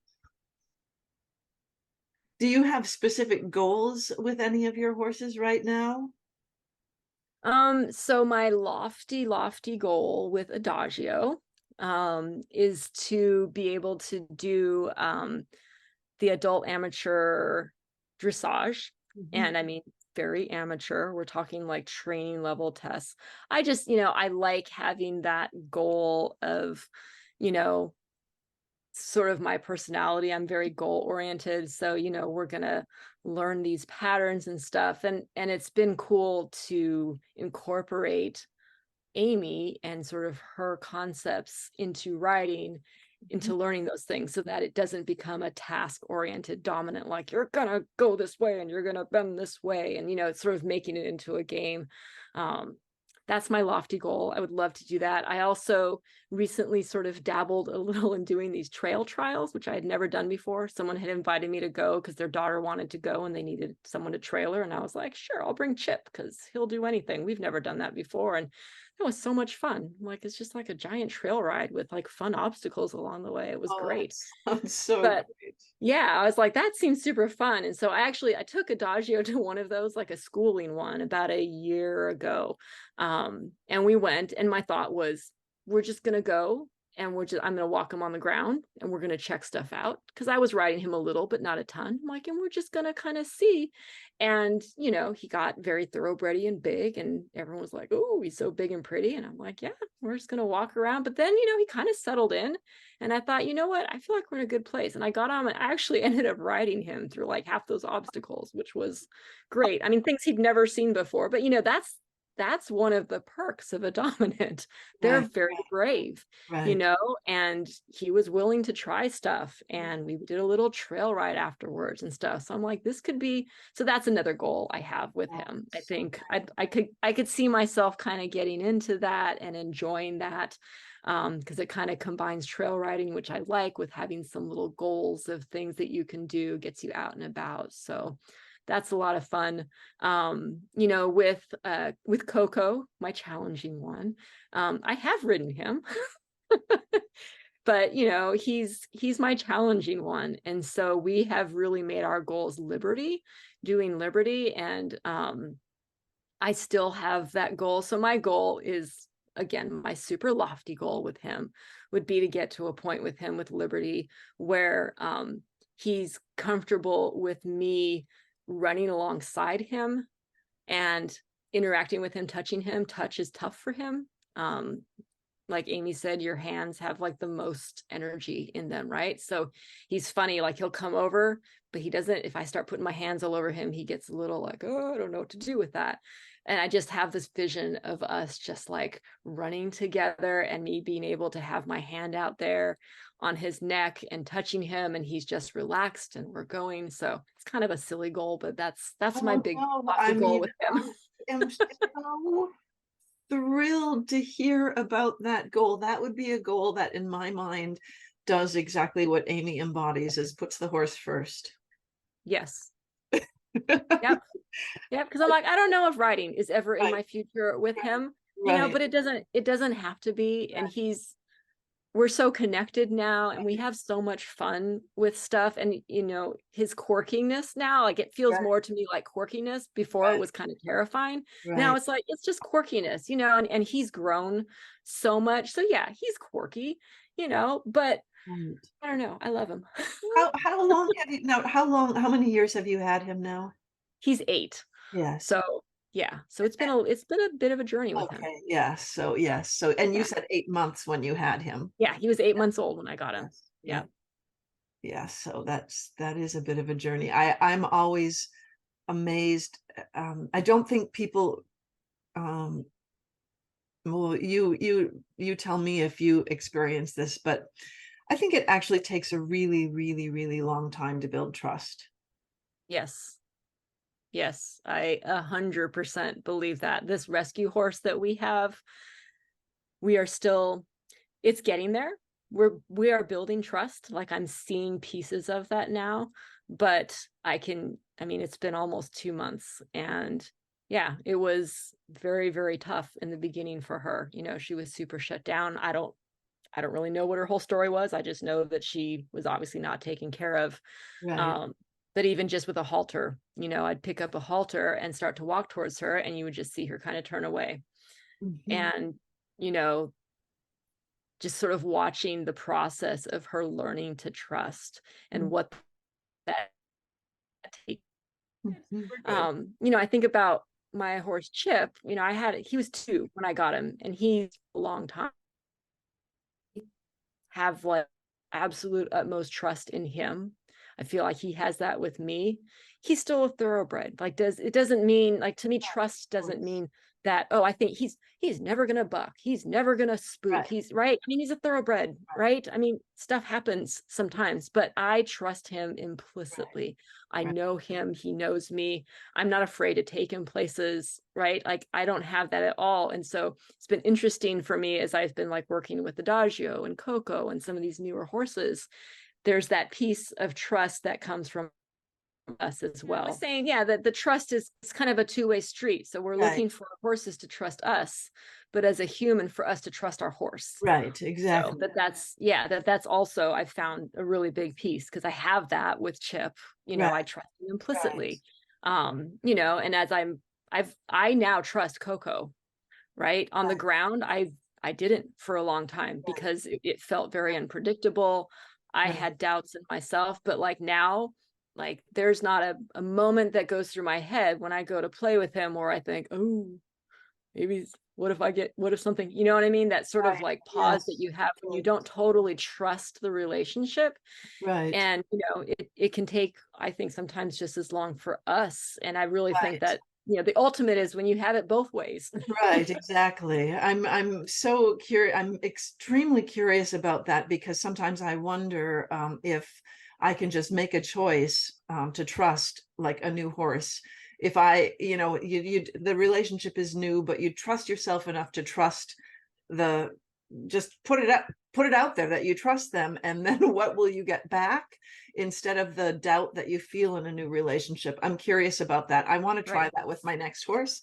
Do you have specific goals with any of your horses right now? So my lofty goal with Adagio, is to be able to do, the adult amateur dressage. Mhm. And I mean, very amateur. We're talking like training level tests. I just, I like having that goal of, you know, sort of my personality. I'm very goal oriented. So, we're going to learn these patterns and stuff. And it's been cool to incorporate Amy and sort of her concepts into writing, Mhm. into learning those things, so that it doesn't become a task oriented dominant, like you're gonna go this way and you're gonna bend this way. And, it's sort of making it into a game. Um, that's my lofty goal. I would love to do that. I also recently sort of dabbled a little in doing these trail trials, which I had never done before. Someone had invited me to go because their daughter wanted to go and they needed someone to trail her. And I was like, sure, I'll bring Chip because he'll do anything. We've never done that before. And It was so much fun. Like, it's just like a giant trail ride with like fun obstacles along the way. It was Oh, great. that sounds so But great. yeah, I was like, that seems super fun. And so I took Adagio to one of those, like a schooling one, about a year ago. And we went, and my thought was, we're just gonna go, and I'm gonna walk him on the ground, and we're gonna check stuff out. Cause I was riding him a little, but not a ton. I'm like, and we're just gonna kind of see. And he got very thoroughbredy and big, and everyone was like, oh, he's so big and pretty. And I'm like, yeah, we're just gonna walk around. But then, he kind of settled in. And I thought, you know what? I feel like we're in a good place. And I got on and I actually ended up riding him through like half those obstacles, which was great. I mean, things he'd never seen before, but that's one of the perks of a dominant. They're Right, very brave, right. and he was willing to try stuff, and we did a little trail ride afterwards and stuff. So I'm like, this could be, so that's another goal I have with him. I think I could see myself kind of getting into that and enjoying that, because it kind of combines trail riding, which I like, with having some little goals of things that you can do, gets you out and about. So that's a lot of fun. With Coco, my challenging one, I have ridden him. But he's my challenging one, and so we have really made our goals doing Liberty, and I still have that goal. So my goal is, again, my super lofty goal with him would be to get to a point with him with Liberty where he's comfortable with me running alongside him and interacting with him, touching him. Touch is tough for him. Like Amy said, your hands have like the most energy in them, right? So he's funny, like he'll come over, but he doesn't, if I start putting my hands all over him, he gets a little like, oh, I don't know what to do with that. And I just have this vision of us just like running together, and me being able to have my hand out there on his neck and touching him, and he's just relaxed and we're going. So it's kind of a silly goal, but that's my Oh, big no, lofty goal with him. I am so thrilled to hear about that goal. That would be a goal that in my mind does exactly what Amy embodies, is puts the horse first. Yes. Yep. Yep. Because I'm like, I don't know if riding is ever in Right, my future with him, right, but it doesn't have to be. And we're so connected now, and we have so much fun with stuff. And his quirkiness now, like it feels right, more to me like quirkiness. Before it right, was kind of terrifying. Now right, it's like, it's just quirkiness, and he's grown so much. So yeah, he's quirky, but right. I don't know. I love him. How long have you now? How many years have you had him now? He's 8. Yes. So yeah, so it's been a bit of a journey with him. Okay. Yes. So yes. So, and you Yeah. said 8 months when you had him. Yeah, he was 8 months old when I got him. Yes. Yeah. Yeah. Yeah. So that is a bit of a journey. I'm always amazed. I don't think people, um, well, you tell me if you experience this, but I think it actually takes a really, really, really long time to build trust. Yes. Yes, I 100% believe that. This rescue horse that we have, it's getting there. We are building trust. Like, I'm seeing pieces of that now, but it's been almost 2 months, and yeah, it was very, very tough in the beginning for her. She was super shut down. I don't really know what her whole story was. I just know that she was obviously not taken care of. Right. Um, but even just with a halter, I'd pick up a halter and start to walk towards her, and you would just see her kind of turn away. Mhm. And, just sort of watching the process of her learning to trust and what that takes. Mhm. I think about my horse Chip. He was 2 when I got him, and he's a long time. Have like absolute utmost trust in him. I feel like he has that with me. He's still a thoroughbred. Like, it doesn't mean, like, to me, trust doesn't mean that, oh, I think he's never gonna buck, he's never gonna spook, Right. he's right. I mean, he's a thoroughbred, right? I mean, stuff happens sometimes, but I trust him implicitly. I Right. know him, he knows me. I'm not afraid to take him places, right? Like, I don't have that at all. And so it's been interesting for me as I've been like working with Adagio and Coco and some of these newer horses. There's that piece of trust that comes from us as well. I was saying, yeah, that the trust is kind of a two-way street. So we're Right. looking for our horses to trust us, but as a human, for us to trust our horse. Right, So exactly. that's also, I found a really big piece, because I have that with Chip. Right. I trust him implicitly. And as I now trust Coco, right? On the ground, I didn't for a long time because it felt very unpredictable. I had doubts in myself, but like now, like there's not a moment that goes through my head when I go to play with him where I think, oh, maybe what if something, you know what I mean? That sort of like pause that you have when you don't totally trust the relationship. Right. And, it can take, I think, sometimes just as long for us. And I really think that, the ultimate is when you have it both ways. Right, exactly. I'm so curious. I'm extremely curious about that, because sometimes I wonder if I can just make a choice to trust like a new horse. If I, the relationship is new, but you trust yourself enough to trust just put it out there that you trust them, and then what will you get back instead of the doubt that you feel in a new relationship? I'm curious about that. I want to try that with my next horse.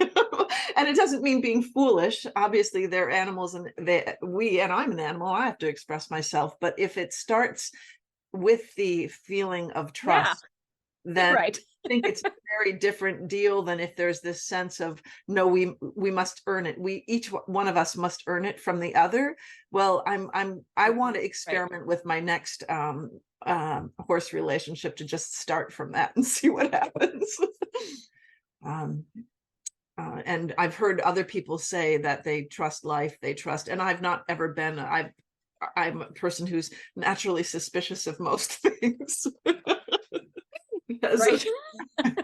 And it doesn't mean being foolish. Obviously, they're animals, and I'm an animal. I have to express myself. But if it starts with the feeling of trust, then I think it's a very different deal than if there's this sense of, no, we must earn it. Each one of us must earn it from the other. Well, I want to experiment with my next horse relationship to just start from that and see what happens. And I've heard other people say that they trust life, and I've not ever been, I'm a person who's naturally suspicious of most things. Because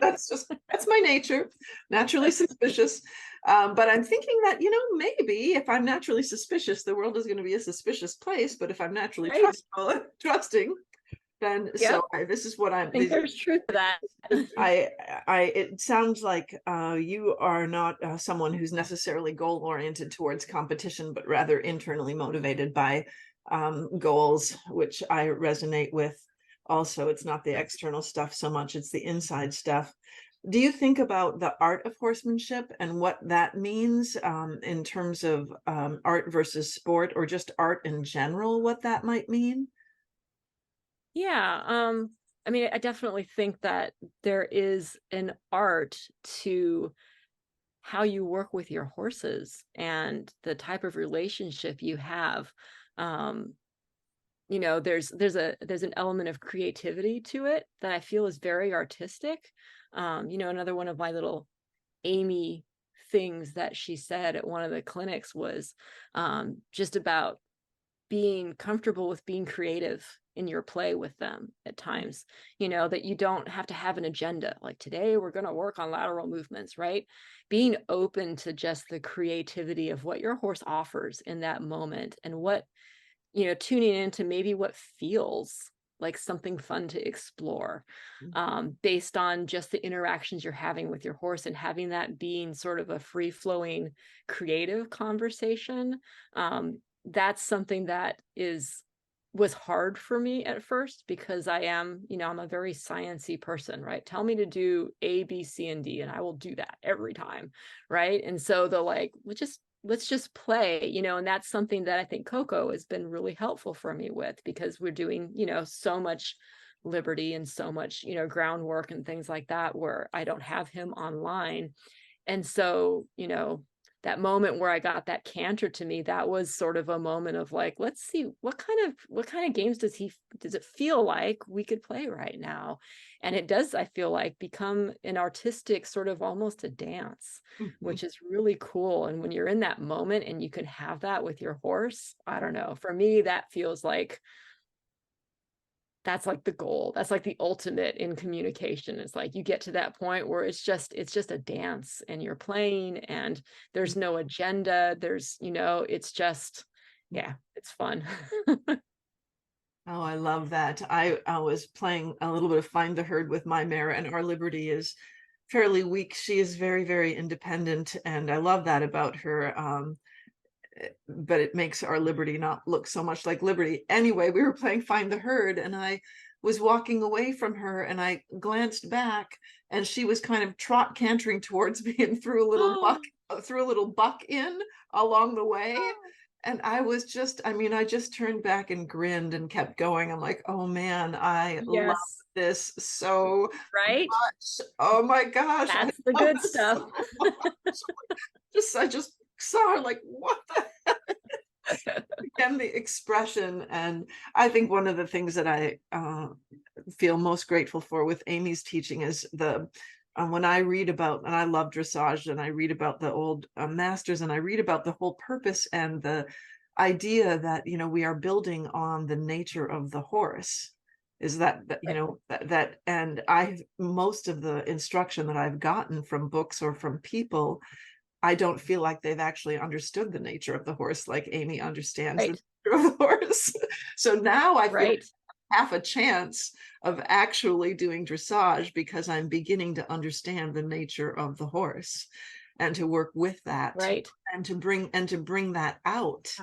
that's my nature, naturally suspicious. But I'm thinking that, maybe if I'm naturally suspicious, the world is going to be a suspicious place. But if I'm naturally trusting, then this is what I think there's truth to that. It sounds like you are not someone who's necessarily goal oriented towards competition, but rather internally motivated by goals, which I resonate with. Also, it's not the external stuff so much, it's the inside stuff. Do you think about the art of horsemanship and what that means in terms of art versus sport, or just art in general, what that might mean? Yeah. I mean, I definitely think that there is an art to how you work with your horses and the type of relationship you have. There's an element of creativity to it that I feel is very artistic. Another one of my little Amy things that she said at one of the clinics was just about being comfortable with being creative in your play with them at times, that you don't have to have an agenda. Like, today we're going to work on lateral movements, right? Being open to just the creativity of what your horse offers in that moment, and what, tuning into maybe what feels like something fun to explore, based on just the interactions you're having with your horse, and having that being sort of a free-flowing creative conversation. That's something that was hard for me at first, because I'm a very sciencey person, right? Tell me to do A, B, C, and D, and I will do that every time, right? And so let's just play, and that's something that I think Coco has been really helpful for me with, because we're doing, so much liberty and so much, groundwork and things like that, where I don't have him online. And so, that moment where I got that canter to me, that was sort of a moment of like, let's see what kind of games does it feel like we could play right now? And it does, I feel like, become an artistic sort of almost a dance, which is really cool. And when you're in that moment and you can have that with your horse, I don't know, for me, that feels like that's like the goal. That's like the ultimate in communication. It's like you get to that point where it's just a dance, and you're playing, and there's no agenda. It's just, it's fun. Oh, I love that. I was playing a little bit of Find the Herd with my mare, and our Liberty is fairly weak. She is very, very independent, and I love that about her. But it makes our Liberty not look so much like Liberty. Anyway, we were playing Find the Herd, and I was walking away from her, and I glanced back, and she was kind of cantering towards me and threw a little buck in along the way. And I was just, I mean, I just turned back and grinned and kept going. I'm like, oh man, I love Yes. this so Right? much. Oh my gosh. That's the good this stuff. so much. I just saw her like, what the heck? And the expression. And I think one of the things that I feel most grateful for with Amy's teaching is when I read about, and I love dressage, and I read about the old masters, and I read about the whole purpose and the idea that, you know, we are building on the nature of the horse, is that, you know, that, and most of the instruction that I've gotten from books or from people, I don't feel like they've actually understood the nature of the horse like Amy understands the nature of the horse. So now I feel half a chance of actually doing dressage because I'm beginning to understand the nature of the horse and to work with that, and to bring that out.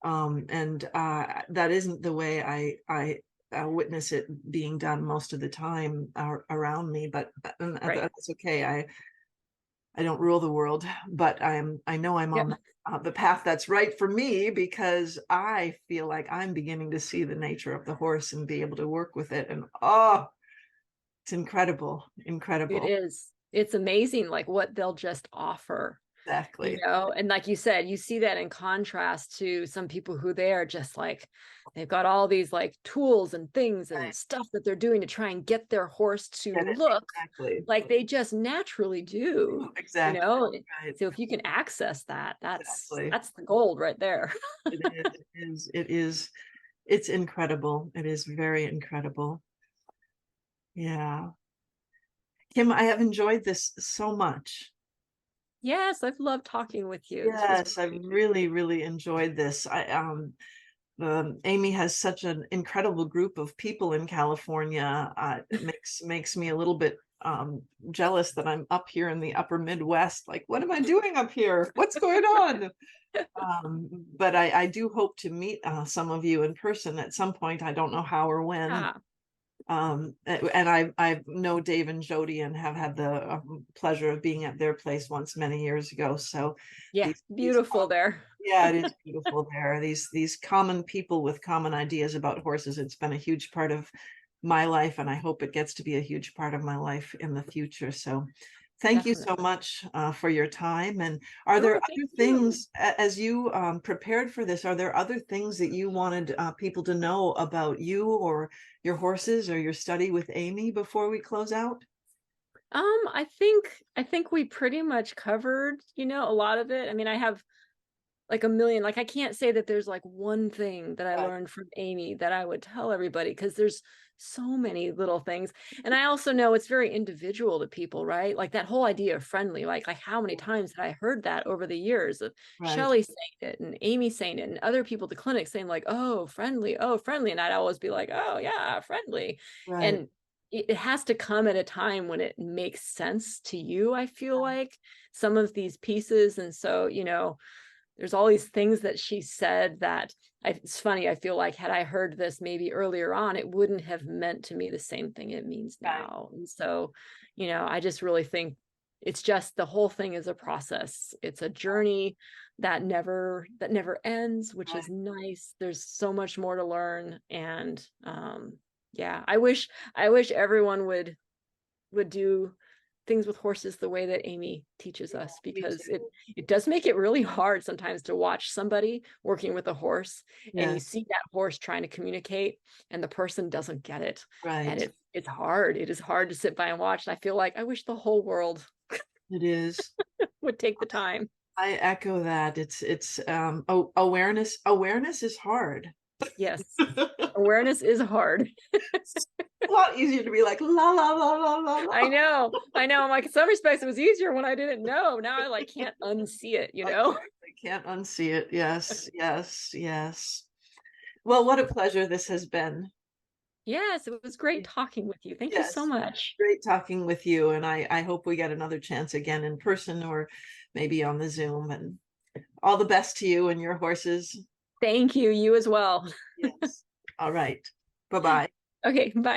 That isn't the way I witness it being done most of the time around me, but that's okay. I don't rule the world, but I know I'm on the path that's right for me, because I feel like I'm beginning to see the nature of the horse and be able to work with it. And it's incredible. It is. It's amazing, like what they'll just offer. Exactly. You know, and like you said, you see that in contrast to some people who they are just like, they've got all these like tools and things and stuff that they're doing to try and get their horse to look like they just naturally do. Exactly. You know, so if you can access that, that's the gold right there. It's incredible. It is very incredible. Yeah. Kim, I have enjoyed this so much. Yes, I've loved talking with you. Yes, I've really enjoyed this. Amy has such an incredible group of people in California. It makes me a little bit jealous that I'm up here in the upper Midwest. Like, what am I doing up here? What's going on? But I do hope to meet some of you in person at some point. I don't know how or when. And I know Dave and Jody and have had the pleasure of being at their place once many years ago. So yeah, beautiful there. Yeah, it is beautiful there. These common people with common ideas about horses. It's been a huge part of my life, and I hope it gets to be a huge part of my life in the future. So thank you so much for your time. And are there other things, as you prepared for this, are there other things that you wanted people to know about you or your horses or your study with Amy before we close out? I think we pretty much covered, you know, a lot of it. I mean, I have like a million, like I can't say that there's like one thing that I learned from Amy that I would tell everybody, because there's so many little things. And I also know it's very individual to people, right? Like that whole idea of friendly, like how many times have I heard that over the years of Shelley saying it and Amy saying it and other people at the clinic saying like, oh, friendly. And I'd always be like, oh yeah, friendly. And it has to come at a time when it makes sense to you. I feel like some of these pieces. And so, you know, there's all these things that she said that it's funny. I feel like had I heard this maybe earlier on, it wouldn't have meant to me the same thing it means now. And so, you know, I just really think it's just the whole thing is a process. It's a journey that never ends, which is nice. There's so much more to learn. And yeah, I wish everyone would do things with horses the way that Amy teaches us, because it does make it really hard sometimes to watch somebody working with a horse and you see that horse trying to communicate and the person doesn't get it. And it's hard. It is hard to sit by and watch. And I feel like I wish the whole world would take the time. I echo that. It's awareness is hard. Yes. Awareness is hard. It's a lot easier to be like la la la la la. I know. I'm like, in some respects it was easier when I didn't know. Now I like can't unsee it, you know. I can't unsee it. Yes. Well, what a pleasure this has been. Yes, it was great talking with you. Thank you so much. Great talking with you. And I hope we get another chance again in person or maybe on the Zoom. And all the best to you and your horses. Thank you. You as well. Yes. All right. Bye-bye. Okay. Bye.